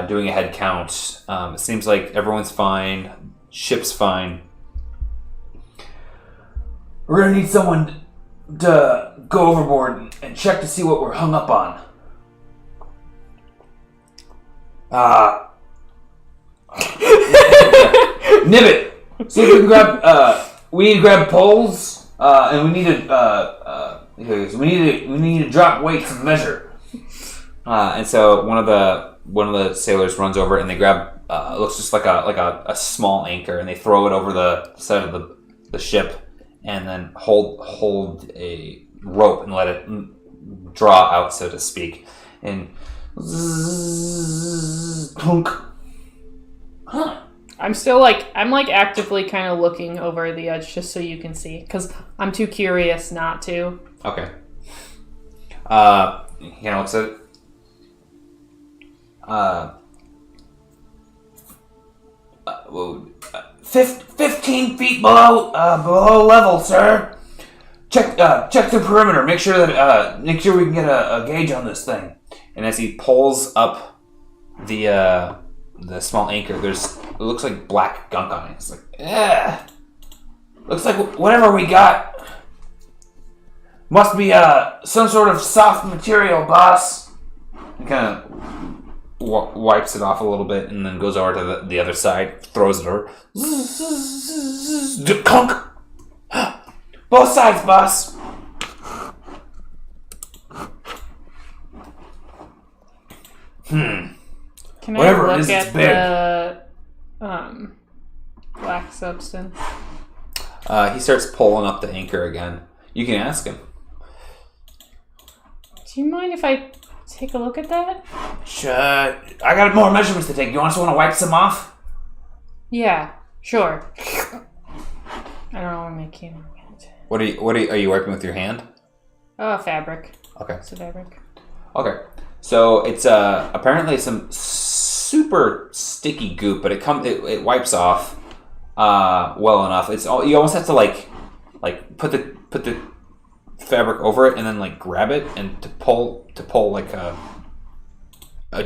doing a head count. It seems like everyone's fine. Ship's fine. We're gonna need someone to go overboard and check to see what we're hung up on. Nibbit, see if we can grab. We need to grab poles, and we need to drop weights and measure. And so one of the sailors runs over and they grab. It looks just like a small anchor, and they throw it over the side of the ship, and then hold a rope and let it draw out, so to speak, and zzz, clunk. Huh. I'm still I'm actively kind of looking over the edge just so you can see, because I'm too curious not to. Okay. He kind of looks at it. 15 feet below level, sir. Check the perimeter. Make sure we can get a gauge on this thing. And as he pulls up the small anchor, it looks like black gunk on it. It's like, looks like whatever we got must be some sort of soft material, boss. He kind of wipes it off a little bit and then goes over to the other side, throws it over. Clunk! Both sides, boss. Can Whatever I it look is, it's at big. the black substance? He starts pulling up the anchor again. You can ask him. Do you mind if I take a look at that? Sure. I got more measurements to take. You want to wipe some off? Yeah, sure. I don't know where my camera went. What are you wiping with your hand? Fabric. Okay. It's a fabric. Okay. So it's apparently some super sticky goop, but it wipes off well enough. You almost have to like put the fabric over it and then like grab it and to pull like a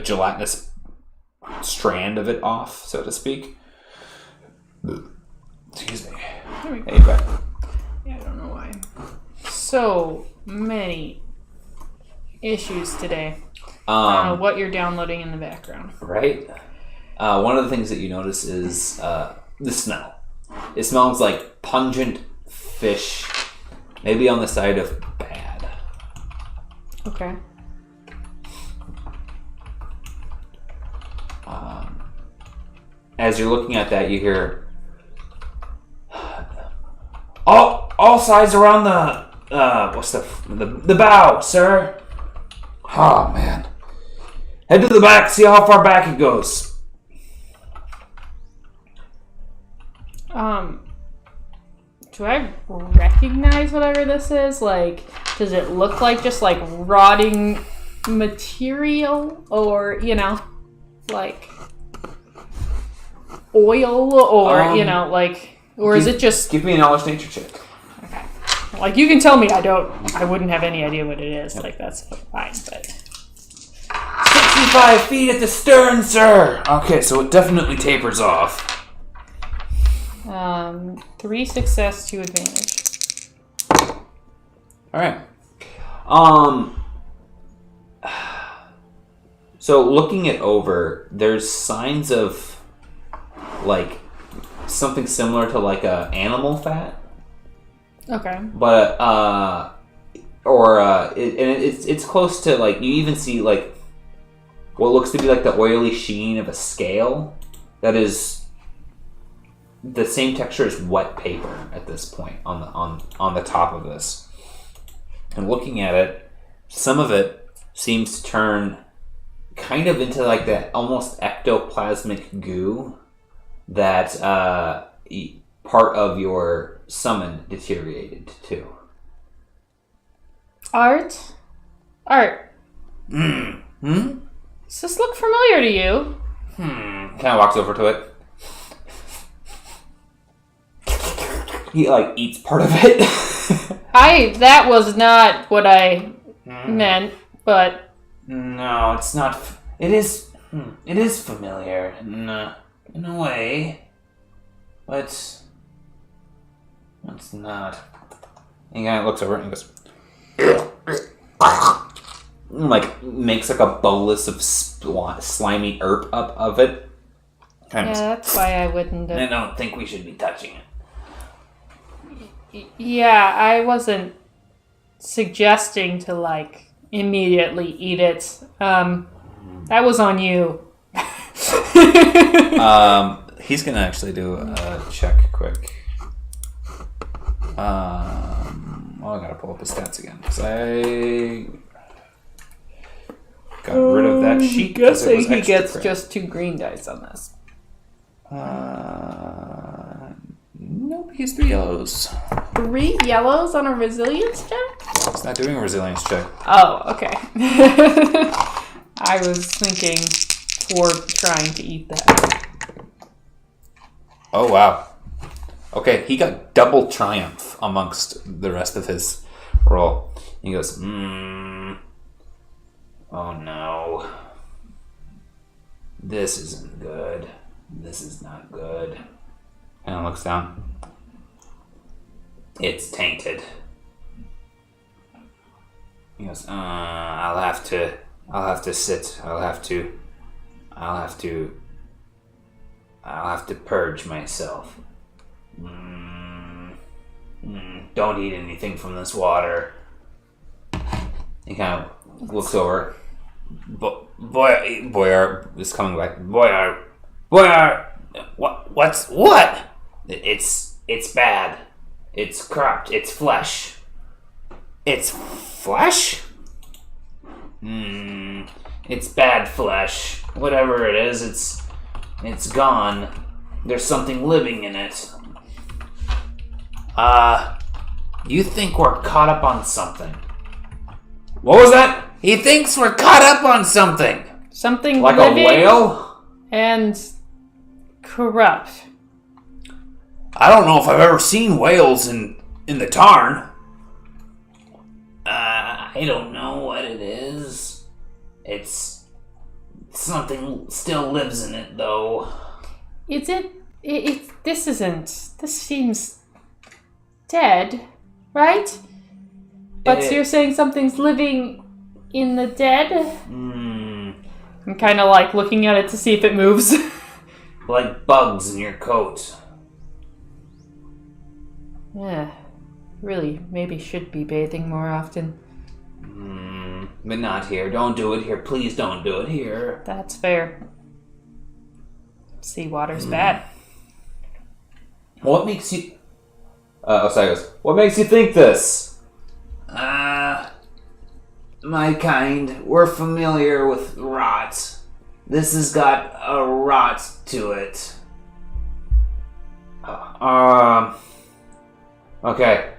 gelatinous strand of it off, so to speak. Excuse me. There we go. Hey, you back. Yeah, I don't know why. So many issues today. I don't know what you're downloading in the background. Right? One of the things that you notice is the smell. It smells like pungent fish, maybe on the side of bad. Okay. As you're looking at that, you hear all sides around the bow, sir. Oh man. Head to the back, see how far back it goes. Do I recognize whatever this is? Like, does it look like just like rotting material, or like oil, or or is it just? Give me a knowledge nature check. Okay. Like, you can tell me I wouldn't have any idea what it is. Like, that's fine, but 65 feet at the stern, sir. Okay, so it definitely tapers off. 3 success, 2 advantage. All right. So looking it over, there's signs of like something similar to like a animal fat, Okay. but it's close to, like, you even see like what looks to be like the oily sheen of a scale that is the same texture as wet paper at this point on the top of this. And looking at it, some of it seems to turn kind of into like that almost ectoplasmic goo that part of your summon deteriorated to. Art? Does this look familiar to you? Kind of walks over to it. He like eats part of it. That was not what I meant, but No, it's not. It is familiar in a way, but it's not. He kind of looks over it and goes, like, makes like a bolus of slimy herb up of it. Kind yeah, of. that's why I wouldn't I have. don't think we should be touching it. Yeah, I wasn't suggesting to like immediately eat it. That was on you. He's gonna actually do a check quick. I gotta pull up his stats again because I got rid of that sheet. 'cause it Guessing was he extra gets crit. just 2 green dice on this. Nope, he has 3 yellows. 3 yellows on a resilience check? He's not doing a resilience check. Oh, okay. I was thinking for trying to eat that. Oh, wow. Okay, he got double triumph amongst the rest of his roll. He goes, oh no. This isn't good. This is not good. And looks down. It's tainted. He goes, I'll have to sit. I'll have to purge myself. Don't eat anything from this water. He kind of looks over. Boyar is coming back. Boyar, what? It's bad. It's corrupt. It's flesh. It's flesh? It's bad flesh. Whatever it is, it's gone. There's something living in it. You think we're caught up on something. What was that? He thinks we're caught up on something. Something like living a whale? and corrupt. I don't know if I've ever seen whales in the tarn. I don't know what it is. It's something still lives in it, though. Is it? This seems dead, right? But you're saying something's living in the dead? I'm kind of like looking at it to see if it moves. Like bugs in your coat. Yeah, really, maybe should be bathing more often. But not here. Don't do it here. Please don't do it here. That's fair. Seawater's bad. What makes you... What makes you think this? My kind, we're familiar with rot. This has got a rot to it. Okay.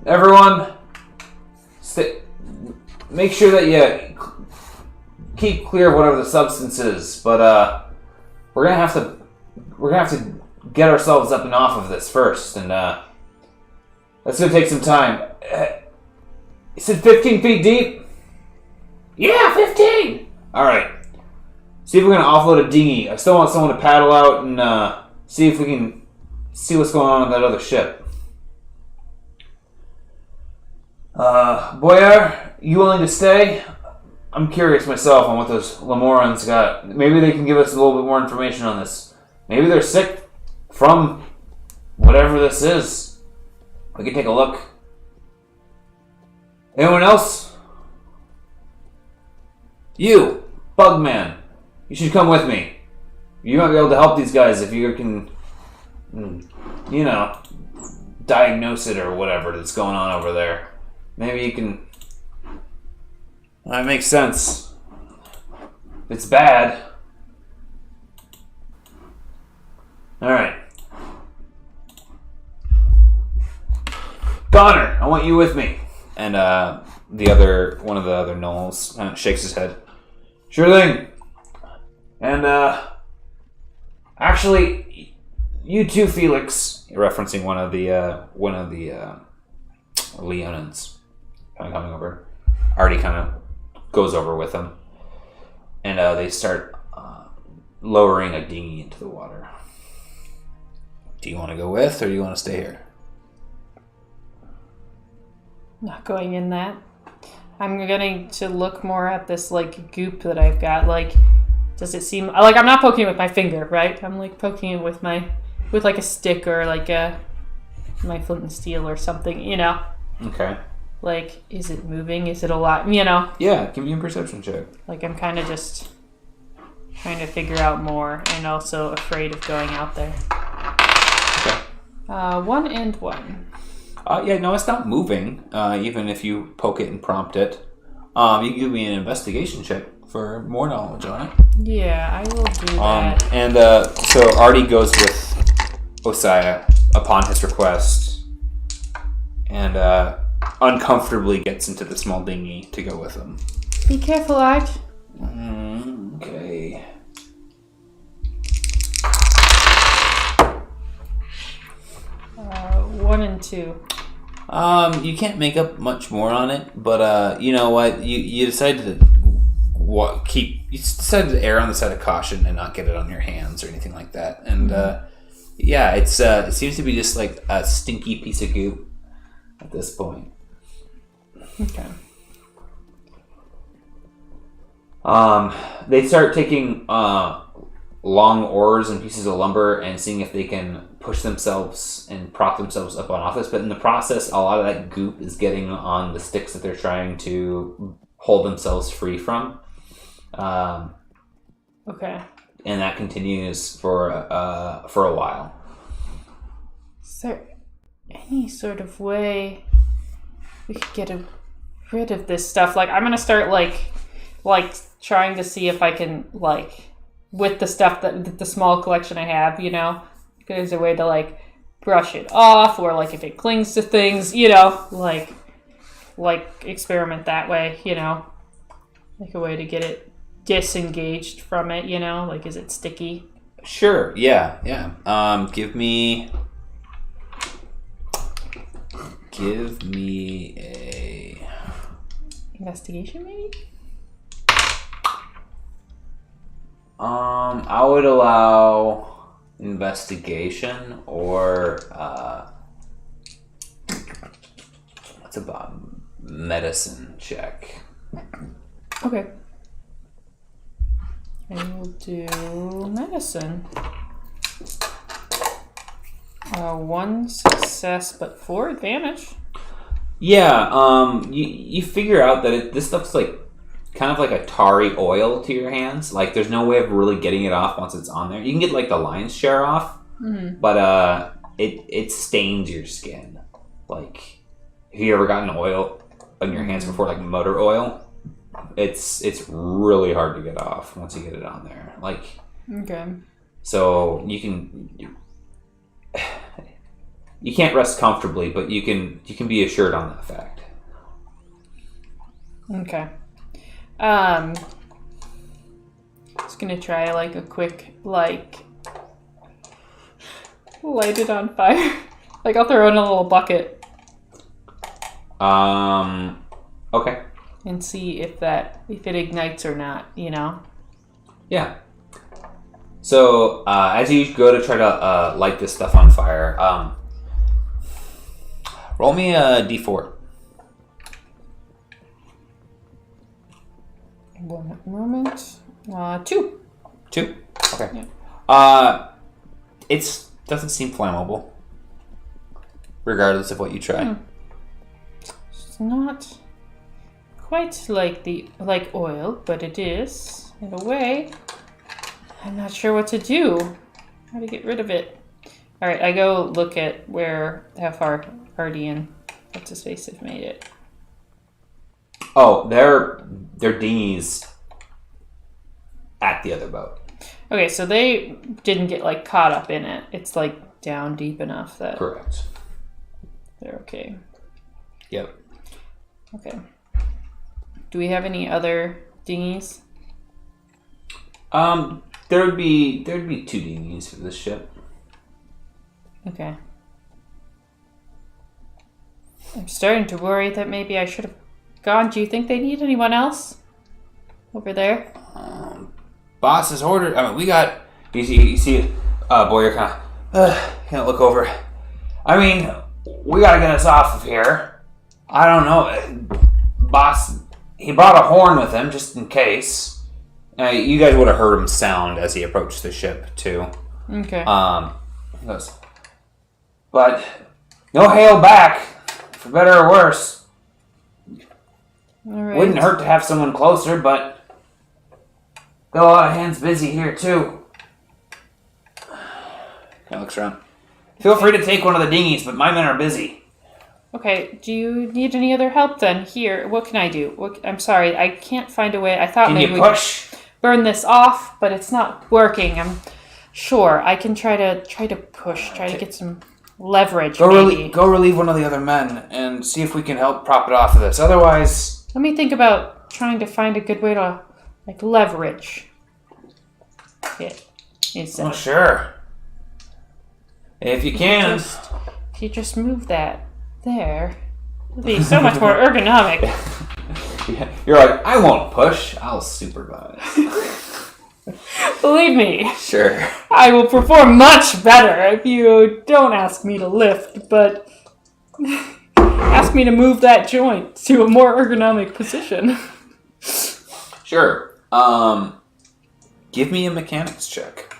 Everyone, make sure that you keep clear of whatever the substance is, but we're gonna have to get ourselves up and off of this first, and that's gonna take some time. You said 15 feet deep? Yeah, 15! Alright. See if we're gonna offload a dinghy. I still want someone to paddle out and see if we can see what's going on that other ship. Boyar, you willing to stay? I'm curious myself on what those Lemorans got. Maybe they can give us a little bit more information on this. Maybe they're sick from whatever this is. We can take a look. Anyone else? You, Bugman. You should come with me. You might be able to help these guys if you can, diagnose it or whatever that's going on over there. Maybe you can... That makes sense. It's bad. Alright. Connor, I want you with me. And one of the other gnolls shakes his head. Sure thing. And actually, you too, Felix. Referencing one of the Leonins, kind of coming over. Artie kind of goes over with them, and they start lowering a dinghy into the water. Do you want to go with, or do you want to stay here? Not going in that. I'm going to look more at this like goop that I've got. Like, does it seem like I'm not poking it with my finger, right? I'm like poking it with like a stick or like my flint and steel or something, Okay. Like, is it moving? Is it alive? Yeah, give me a perception check. Like, I'm kind of just trying to figure out more, and also afraid of going out there. Okay. 1 and 1. Yeah, no, it's not moving. Even if you poke it and prompt it, you can give me an investigation check for more knowledge on it. Yeah, I will do that. And so Artie goes with Osiah upon his request, and uncomfortably gets into the small dinghy to go with him. Be careful, Art. Okay. One and two. You can't make up much more on it, but you know what? You decided to err on the side of caution and not get it on your hands or anything like that. And yeah, it seems to be just like a stinky piece of goop at this point. Okay. They start taking long oars and pieces of lumber and seeing if they can push themselves and prop themselves up on office. But in the process, a lot of that goop is getting on the sticks that they're trying to hold themselves free from. Okay. And that continues for a while. Is there any sort of way we could get rid of this stuff? Like, I'm gonna start like trying to see if I can, like, with the stuff that the small collection I have, you know, there's a way to like brush it off, or like if it clings to things, you know, like experiment that way, you know, like a way to get it disengaged from it, you know, like, is it sticky? Sure. Yeah. Give me a Investigation, maybe? I would allow investigation or what's about medicine check. Okay. I will do medicine. 1 success, but 4 advantage. Yeah. You figure out that this stuff's like kind of like a tarry oil to your hands. Like, there's no way of really getting it off once it's on there. You can get like the lion's share off, but it stains your skin. Like, have you ever gotten oil on your hands before, like motor oil? It's really hard to get off once you get it on there. Like, Okay. so you can't rest comfortably, but you can be assured on that fact. Okay. Just gonna try like a quick, like, light it on fire. Like, I'll throw in a little bucket Okay. and see if it ignites or not, you know? Yeah. So as you go to try to light this stuff on fire, roll me a d4. 1 moment. 2. 2. Okay. Yeah. It doesn't seem flammable, regardless of what you try. It's not quite like oil, but it is in a way. I'm not sure what to do. How to get rid of it? All right, I go look at how far Artie and what's his face have made it. Oh, they're dinghies at the other boat. Okay, so they didn't get like caught up in it. It's like down deep enough that Correct. they're okay. Yep. Okay. Do we have any other dinghies? There'd be 2 dinghies for this ship. Okay. I'm starting to worry that maybe I should have gone. Do you think they need anyone else over there? Boss has ordered. I mean, we got. You see, Boyer kind of can't look over. I mean, we gotta get us off of here. I don't know, boss. He brought a horn with him just in case. You guys would have heard him sound as he approached the ship too. Okay. He goes, but no hail back, for better or worse. All right. Wouldn't hurt to have someone closer, but got a lot of hands busy here too. He looks around. Feel free to take one of the dinghies, but my men are busy. Okay, do you need any other help then? Here, what can I do? I'm sorry, I can't find a way. I thought Can maybe you we push? could burn this off, but it's not working. I'm sure I can try to push, try to get some leverage. Maybe. Go relieve one of the other men and see if we can help prop it off of this. Otherwise, Let me think about trying to find a good way to leverage it. oh sure. If you can. If you just move that there, it'll be so much more ergonomic. Yeah, you're like, I won't push. I'll supervise. Believe me, Sure. I will perform much better if you don't ask me to lift, but ask me to move that joint to a more ergonomic position. Sure. Give me a mechanics check.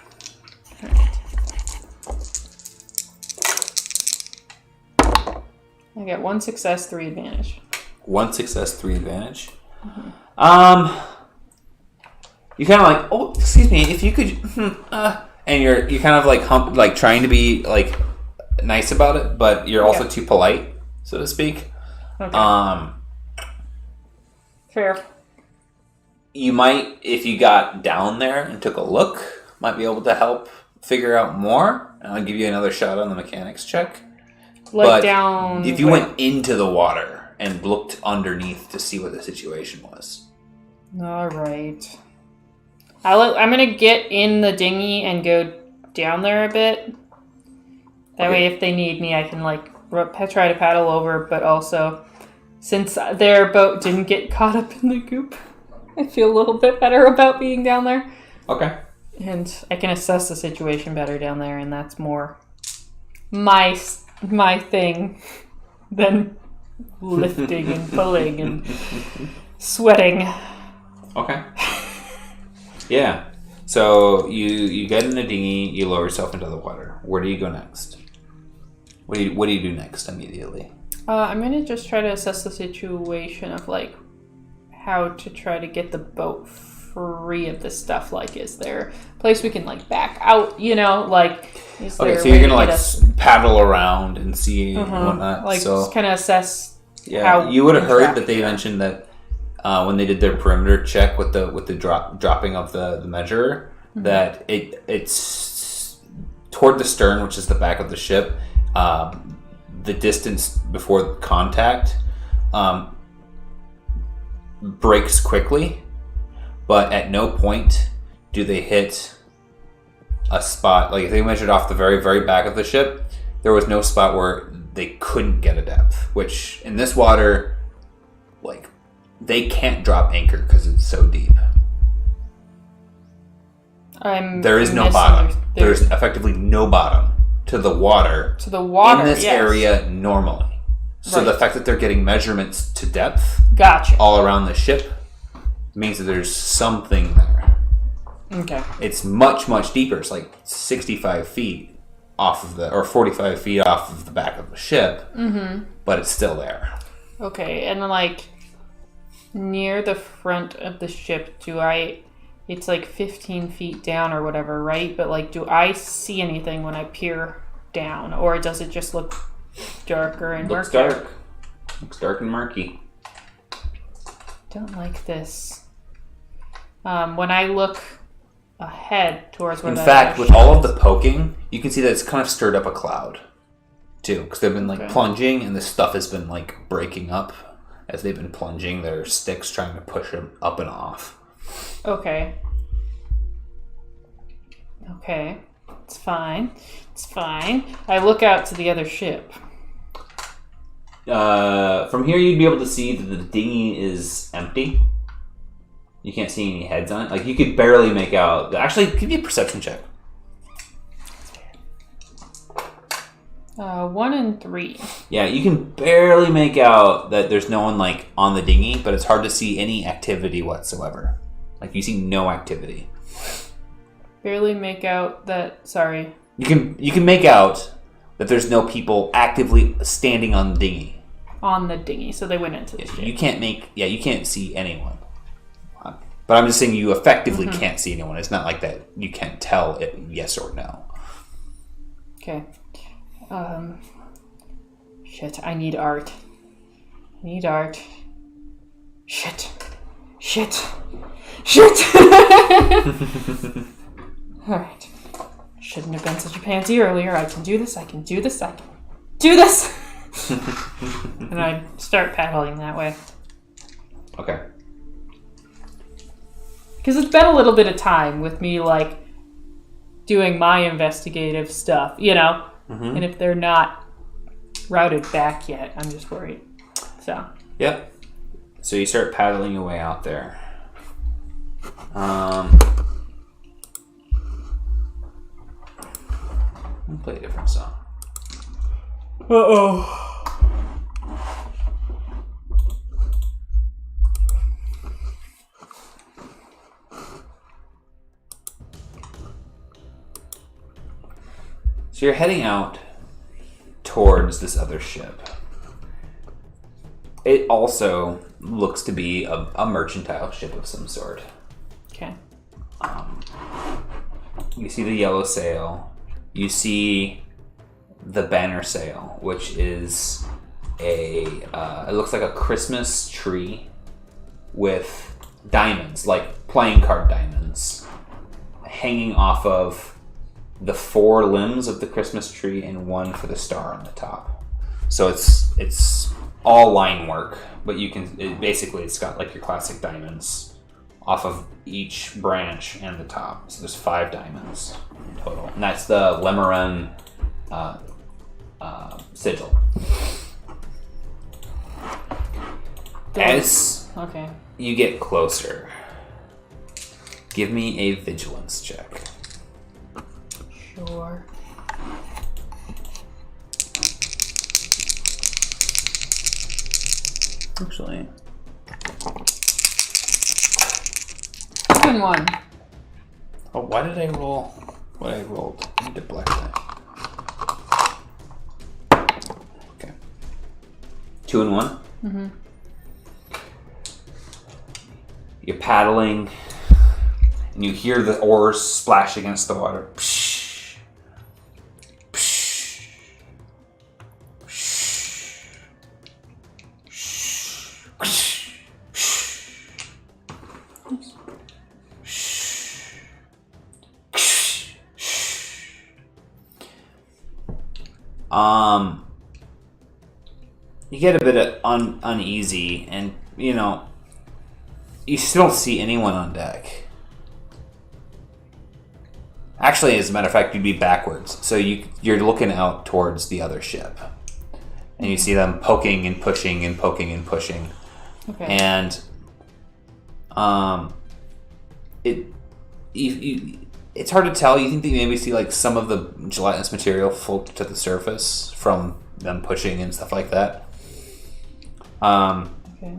I got 1 success, 3 advantage. 1 success, 3 advantage. Mm-hmm. You kind of like, oh, excuse me, if you could, and you're kind of like trying to be like nice about it, but you're also too polite, so to speak. Okay. Fair. You might, if you got down there and took a look, might be able to help figure out more. And I'll give you another shot on the mechanics check. Like down. If you went into the water and looked underneath to see what the situation was. All right. I'm going to get in the dinghy and go down there a bit. That way, if they need me, I can try to paddle over, but also, since their boat didn't get caught up in the goop, I feel a little bit better about being down there. Okay. And I can assess the situation better down there, and that's more my thing than lifting and pulling and sweating. Okay. Yeah. So you get in a dinghy, you lower yourself into the water. Where do you go next? What do you do next immediately? I'm gonna just try to assess the situation of how to try to get the boat free of this stuff. Is there a place we can back out? Is there Okay, so you're gonna paddle around and see and whatnot. So just kind of assess. Yeah, how you would have heard trapped that they mentioned that when they did their perimeter check with the dropping of the measurer, that it's toward the stern, which is the back of the ship. The distance before contact breaks quickly, but at no point do they hit a spot. If they measured off the very, very back of the ship, there was no spot where they couldn't get a depth, which in this water, they can't drop anchor because it's so deep. There is no bottom. There's effectively no bottom to the water. In this area normally. So the fact that they're getting measurements to depth all around the ship means that there's something there. Okay. It's much, much deeper. It's 65 feet off of or 45 feet off of the back of the ship, but it's still there. Okay, and near the front of the ship, it's 15 feet down or whatever, right? But do I see anything when I peer down, or does it just look darker and Looks murkier? dark. Looks dark and murky. Don't like this. When I look ahead towards where In fact, with all of the poking, you can see that it's kind of stirred up a cloud, too, because they've been plunging, and this stuff has been breaking up as they've been plunging their sticks, trying to push them up and off. Okay. It's fine. I look out to the other ship. From here, you'd be able to see that the dinghy is empty. You can't see any heads on it. You could barely make out. Actually, give me a perception check. 1 and 3. Yeah, you can barely make out that there's no one on the dinghy, but it's hard to see any activity whatsoever. You see no activity. Barely make out that. Sorry. You can make out that there's no people actively standing on the dinghy. On the dinghy, so they went into the ship. You can't see anyone. But I'm just saying you effectively can't see anyone. It's not like that you can't tell it yes or no. Okay. Shit, I need art. Shit. Alright. Shouldn't have been such a pansy earlier. I can do this. And I start paddling that way. Okay. Because it's been a little bit of time with me, like, doing my investigative stuff, you know? Mm-hmm. And if they're not routed back yet, I'm just worried. So. Yep. So you start paddling your way out there. I'll play a different song. Uh-oh. So you're heading out towards this other ship. It also looks to be a mercantile ship of some sort. Okay. You see the yellow sail. You see the banner sail, which is it looks like a Christmas tree with diamonds, like playing card diamonds, hanging off of the 4 limbs of the Christmas tree and one for the star on the top. So it's all line work, but it's got like your classic diamonds off of each branch and the top. So there's 5 diamonds in total, and that's the Lemuren sigil. As Okay. you get closer, give me a vigilance check. Sure. Actually, 1. oh, why did I roll what I rolled? I need to black that. Okay. 2 and 1. Mm-hmm. You're paddling, and you hear the oars splash against the water. Psh, psh, psh, psh, you get a bit of uneasy, and you still don't see anyone on deck. Actually, as a matter of fact, you'd be backwards. So you're looking out towards the other ship. And you see them poking and pushing and poking and pushing. Okay. And it's hard to tell. You think that you maybe see like some of the gelatinous material float to the surface from them pushing and stuff like that. Okay.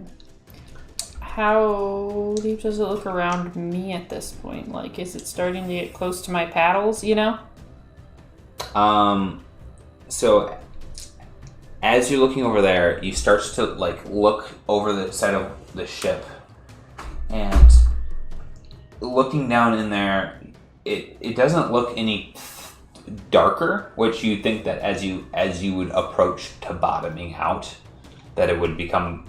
How deep does it look around me at this point? Like, is it starting to get close to my paddles, So as you're looking over there, you start to like look over the side of the ship, and looking down in there, it doesn't look any darker, which you think that as you would approach to bottoming out, that it would become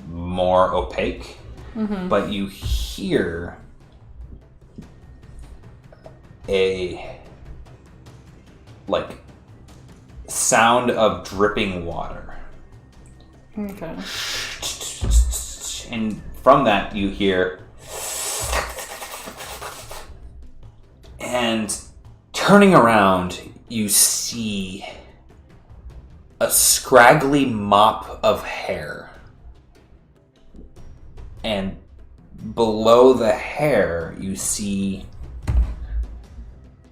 more opaque. Mm-hmm. But you hear a like sound of dripping water. Okay. And from that you hear, and turning around you see a scraggly mop of hair. And below the hair, you see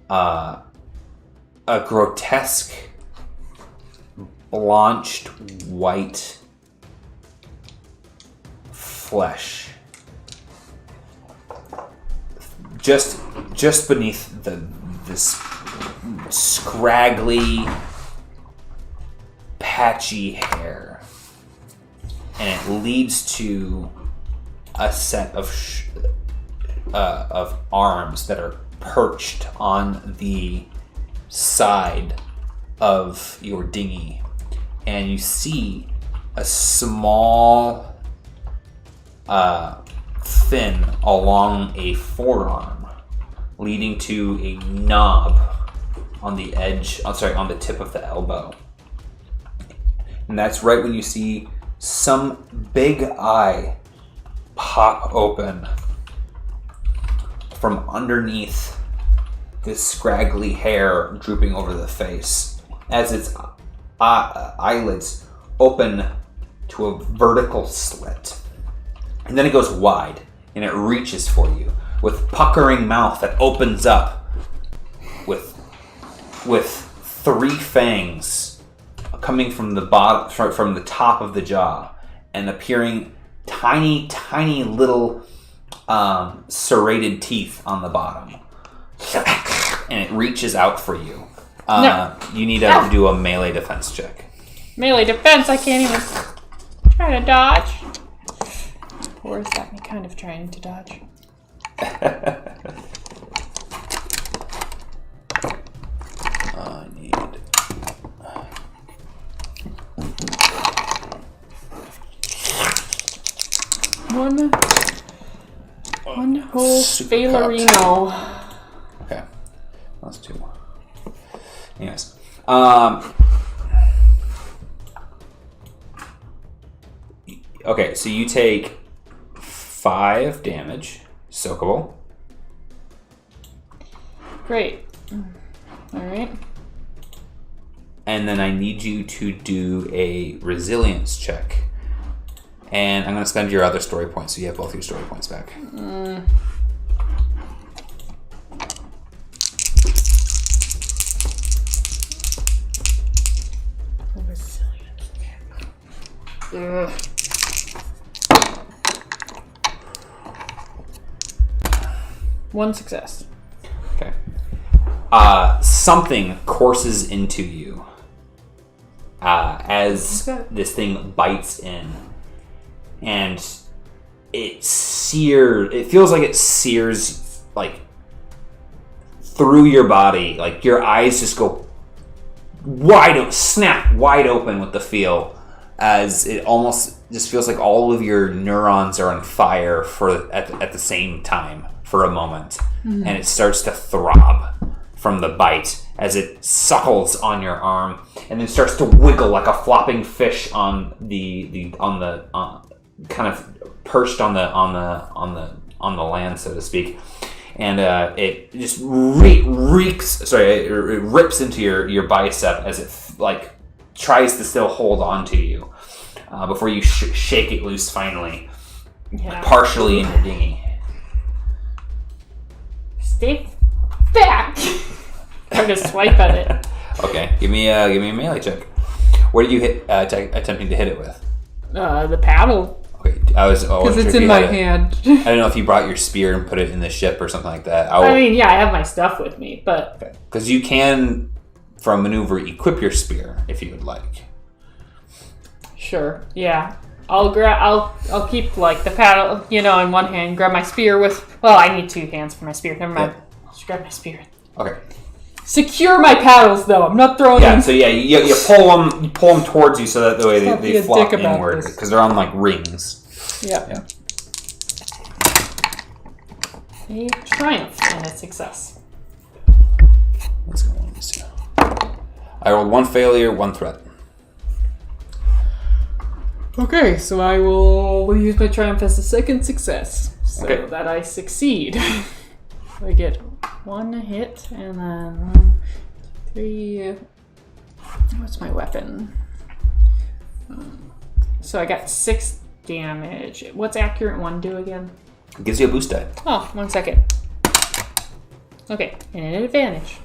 a grotesque, blanched white flesh. Just beneath this scraggly, patchy hair. And it leads to a set of arms that are perched on the side of your dinghy, and you see a small fin along a forearm, leading to a knob on the edge. On the tip of the elbow, and that's right when you see some big eye pop open from underneath this scraggly hair drooping over the face, as its eyelids open to a vertical slit. And then it goes wide, and it reaches for you with puckering mouth that opens up with 3 fangs coming from the bottom, from the top of the jaw, and appearing tiny little serrated teeth on the bottom. And it reaches out for you. No. You need to do a melee defense check. Melee defense, I can't even try to dodge. Or is that me kind of trying to dodge? I need... One whole Super Failerino. Okay. That's 2. Anyways. Okay, so you take 5 damage. Soakable. Great. Alright. And then I need you to do a resilience check. And I'm going to spend your other story points, so you have both your story points back. Resilience. One success. Okay. Something courses into you as this thing bites in. And it feels like it sears like through your body. Like your eyes just go snap wide open with the feel, as it almost just feels like all of your neurons are on fire at the same time for a moment. And it starts to throb from the bite as it suckles on your arm, and then starts to wiggle like a flopping fish on the kind of perched on the land, so to speak. And it just it rips into your bicep as it like tries to still hold on to you before you shake it loose finally, partially in your dinghy. Stay back. I'm gonna swipe at it. Okay, give me a melee check. What are you attempting to hit it with? The paddle. Okay, Because it's in my hand. I don't know if you brought your spear and put it in the ship or something like that. I mean, yeah, I have my stuff with me, but because you can, from maneuver, equip your spear if you would like. sure, yeah. I'll keep like the paddle, in one hand. Grab my spear with. Well, I need 2 hands for my spear. Never mind. I'll just grab my spear. Okay. Secure my paddles, though. I'm not throwing them. So yeah, you pull them towards you so that the way they flop dick about inward, this. because they're on like rings. Yeah. A triumph and a success. Let's go on this here. I rolled 1 failure, 1 threat. Okay, so I will use my triumph as a second success, so that I succeed. I get 1 hit, and then 1, 2, 3. What's my weapon? So I got 6 damage. What's accurate 1 do again? It gives you a boost die. Oh, 1 second. Okay, and an advantage.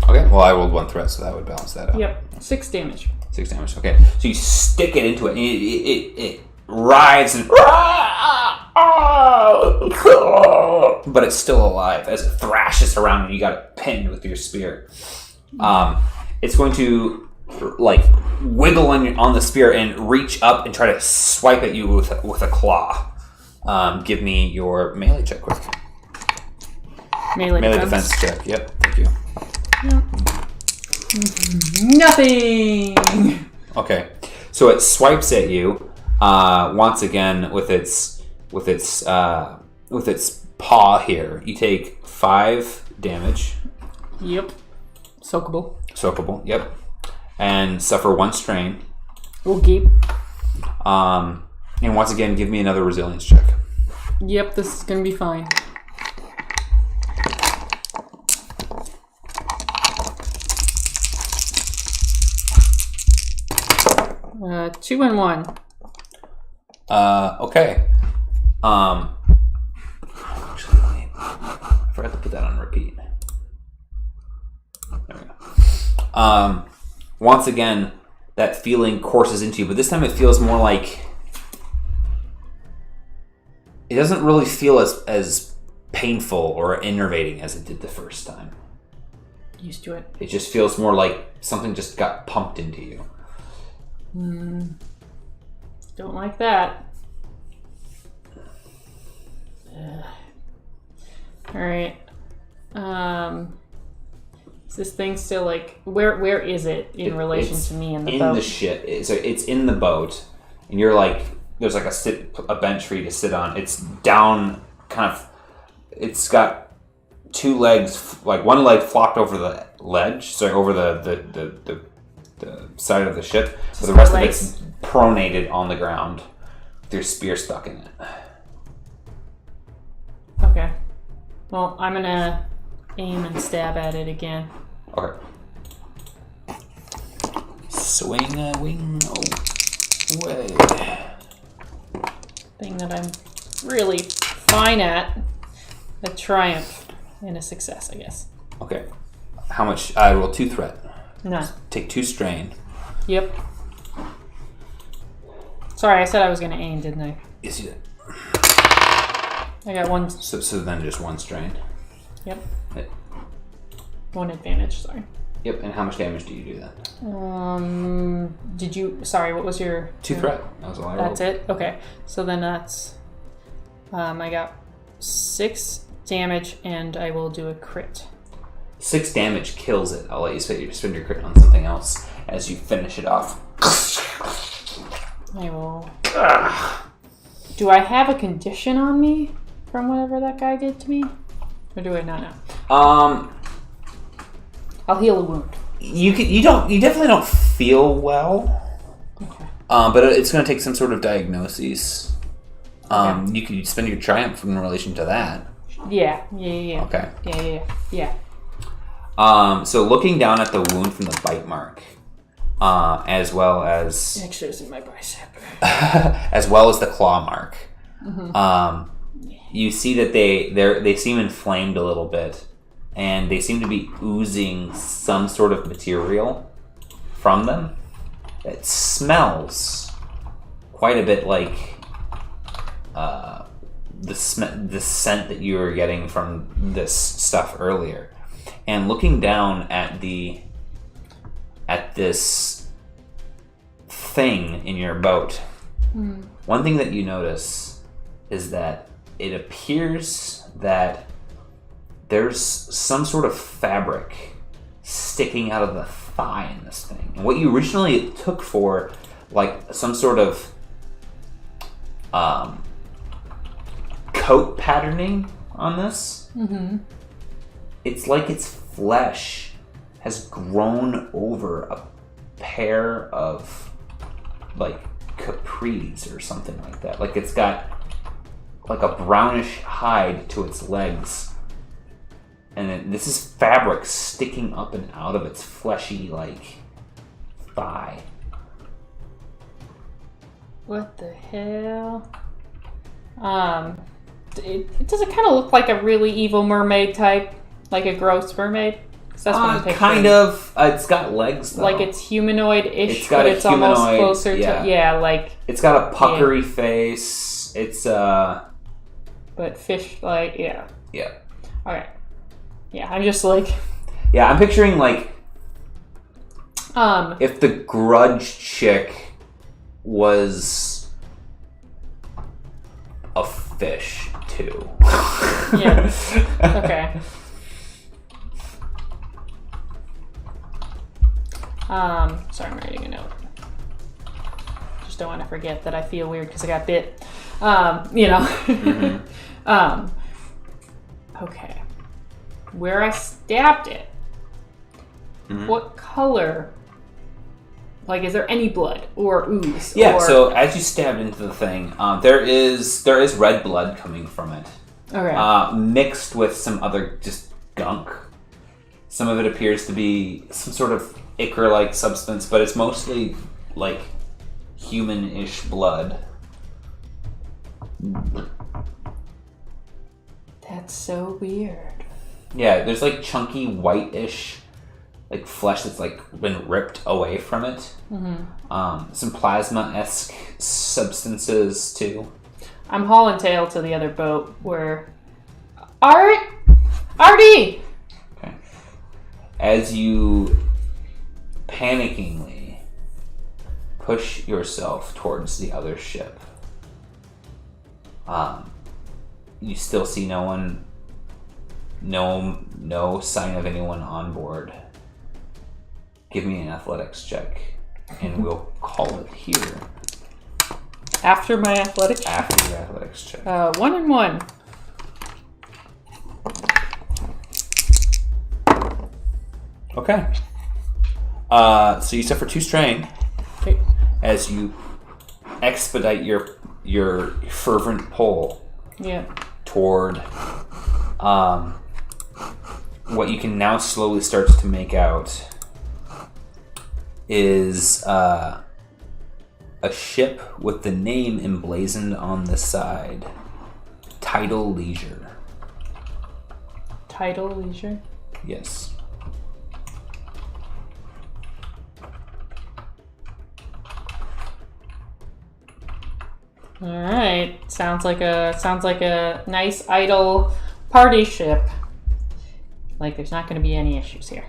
Okay, well I rolled 1 threat, so that would balance that out. Yep, 6 damage. 6 damage. Okay, so you stick it into it, and it writhes and, but it's still alive as it thrashes around, and you got it pinned with your spear. It's going to like wiggle on the spear and reach up and try to swipe at you with a claw. Give me your melee check, quick. Melee defense check. Yep, thank you. Yep. Nothing. Okay, so it swipes at you once again with its paw here. You take 5 damage. Yep. Soakable. Yep. And suffer 1 strain. Okay. And once again, give me another resilience check. Yep, this is gonna be fine. Uh, 2 and 1. Okay. Actually, wait. I forgot to put that on repeat. There we go. Once again, that feeling courses into you, but this time it feels more like it doesn't really feel as painful or enervating as it did the first time. Used to it. It just feels more like something just got pumped into you. Don't like that. Alright. Is this thing still like where is it in relation to me in the boat? In the ship. So it's in the boat, and you're like there's like a bench for you to sit on. It's down kind of. It's got 2 legs, like one leg flopped over the ledge, so over the side of the ship. So the rest of it's pronated on the ground with your spear stuck in it. Okay. Well, I'm gonna aim and stab at it again. Okay. Swing a wing away. Thing that I'm really fine at. A triumph and a success, I guess. Okay. How much? I roll 2 threat. None. Take 2 strain. Yep. Sorry, I said I was gonna aim, didn't I? Yes, you did. I got 1. So then just 1 strain. Yep. Yep. 1 advantage. Sorry. Yep. And how much damage do you do then? Did you? Sorry, what was your 2 threat. That was all I rolled. That's it. Okay. So then that's. I got 6 damage, and I will do a crit. 6 damage kills it. I'll let you spend your crit on something else as you finish it off. I will. Do I have a condition on me from whatever that guy did to me, or do I not know? I'll heal a wound. You definitely don't feel well. Okay. But it's going to take some sort of diagnosis. Okay. You could spend your triumph in relation to that. Yeah. Okay. Yeah. So looking down at the wound from the bite mark, as well as It shows in my bicep. as well as the claw mark, you see that they seem inflamed a little bit, and they seem to be oozing some sort of material from them. It smells quite a bit like the scent that you were getting from this stuff earlier. And looking down at this thing in your boat, one thing that you notice is that it appears that there's some sort of fabric sticking out of the thigh in this thing. And what you originally took for like some sort of coat patterning on this, it's like its flesh has grown over a pair of like capris or something like that. Like it's got like a brownish hide to its legs, and this is fabric sticking up and out of its fleshy like thigh. What the hell? Does it kind of look like a really evil mermaid type, like a gross mermaid? 'Cause that's what I'm picturing. Kind of. It's got legs though. Like it's humanoid-ish, It's got but a it's almost humanoid, closer to like. It's got a puckery face. It's But fish, like yeah. Okay. Yeah, I'm just like. Yeah, I'm picturing like Um. if the grudge chick was a fish too. Yeah. Okay. Sorry, I'm writing a note. just don't want to forget that I feel weird because I got bit. You know. Mm-hmm. Okay. Where I stabbed it, Mm-hmm. what color? Like, is there any blood or ooze? Yeah. Or... So as you stabbed into the thing, there is red blood coming from it, Okay. mixed with some other just gunk. Some of it appears to be some sort of ichor-like substance, but it's mostly like human-ish blood. That's so weird. Yeah, there's like chunky white-ish like flesh that's like been ripped away from it. Mm-hmm. Some plasma-esque substances too. I'm hauling tail to the other boat where... Artie! Okay. As you panickingly push yourself towards the other ship, you still see no one, no sign of anyone on board. Give me an athletics check, and we'll call it here. After my athletics check? After your athletics check. 1 and 1. Okay. So you suffer 2 strain Okay. as you expedite your fervent pull Yeah. toward what you can now slowly start to make out is a ship with the name emblazoned on the side. Tidal Leisure. Tidal Leisure. Yes. All right. Sounds like a nice idle party ship. Like there's not going to be any issues here.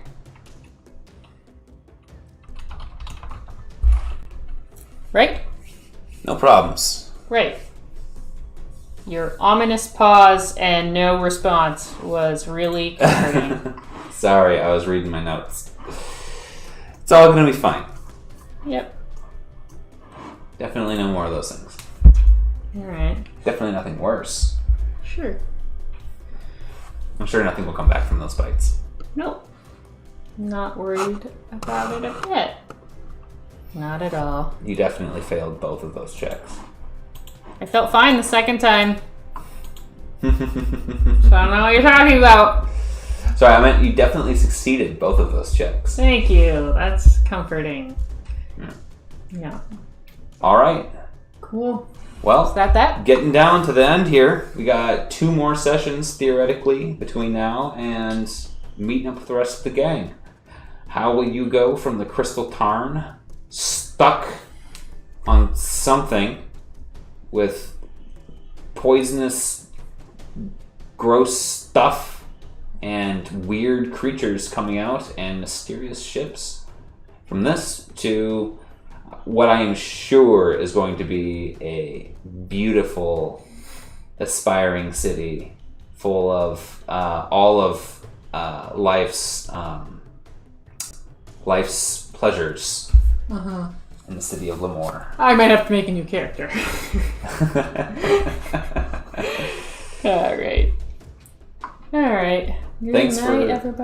Right? No problems. Right. Your ominous pause and no response was really comforting. Sorry, I was reading my notes. It's all gonna be fine. Yep. Definitely no more of those things. All right. Definitely nothing worse. Sure. I'm sure nothing will come back from those bites. Nope. Not worried about it a bit. Not at all. You definitely failed both of those checks. I felt fine the second time. So I don't know what you're talking about. Sorry, I meant you definitely succeeded both of those checks. Thank you. That's comforting. Yeah. All right. Cool. Well, Is that? getting down to the end here. We got 2 more sessions, theoretically, between now and meeting up with the rest of the gang. How will you go from the Crystal Tarn, stuck on something with poisonous, gross stuff and weird creatures coming out and mysterious ships, from this to what I am sure is going to be a beautiful, aspiring city full of all of life's pleasures in the city of Lemoore. I might have to make a new character. All right. All right. Good Thanks night, for everybody.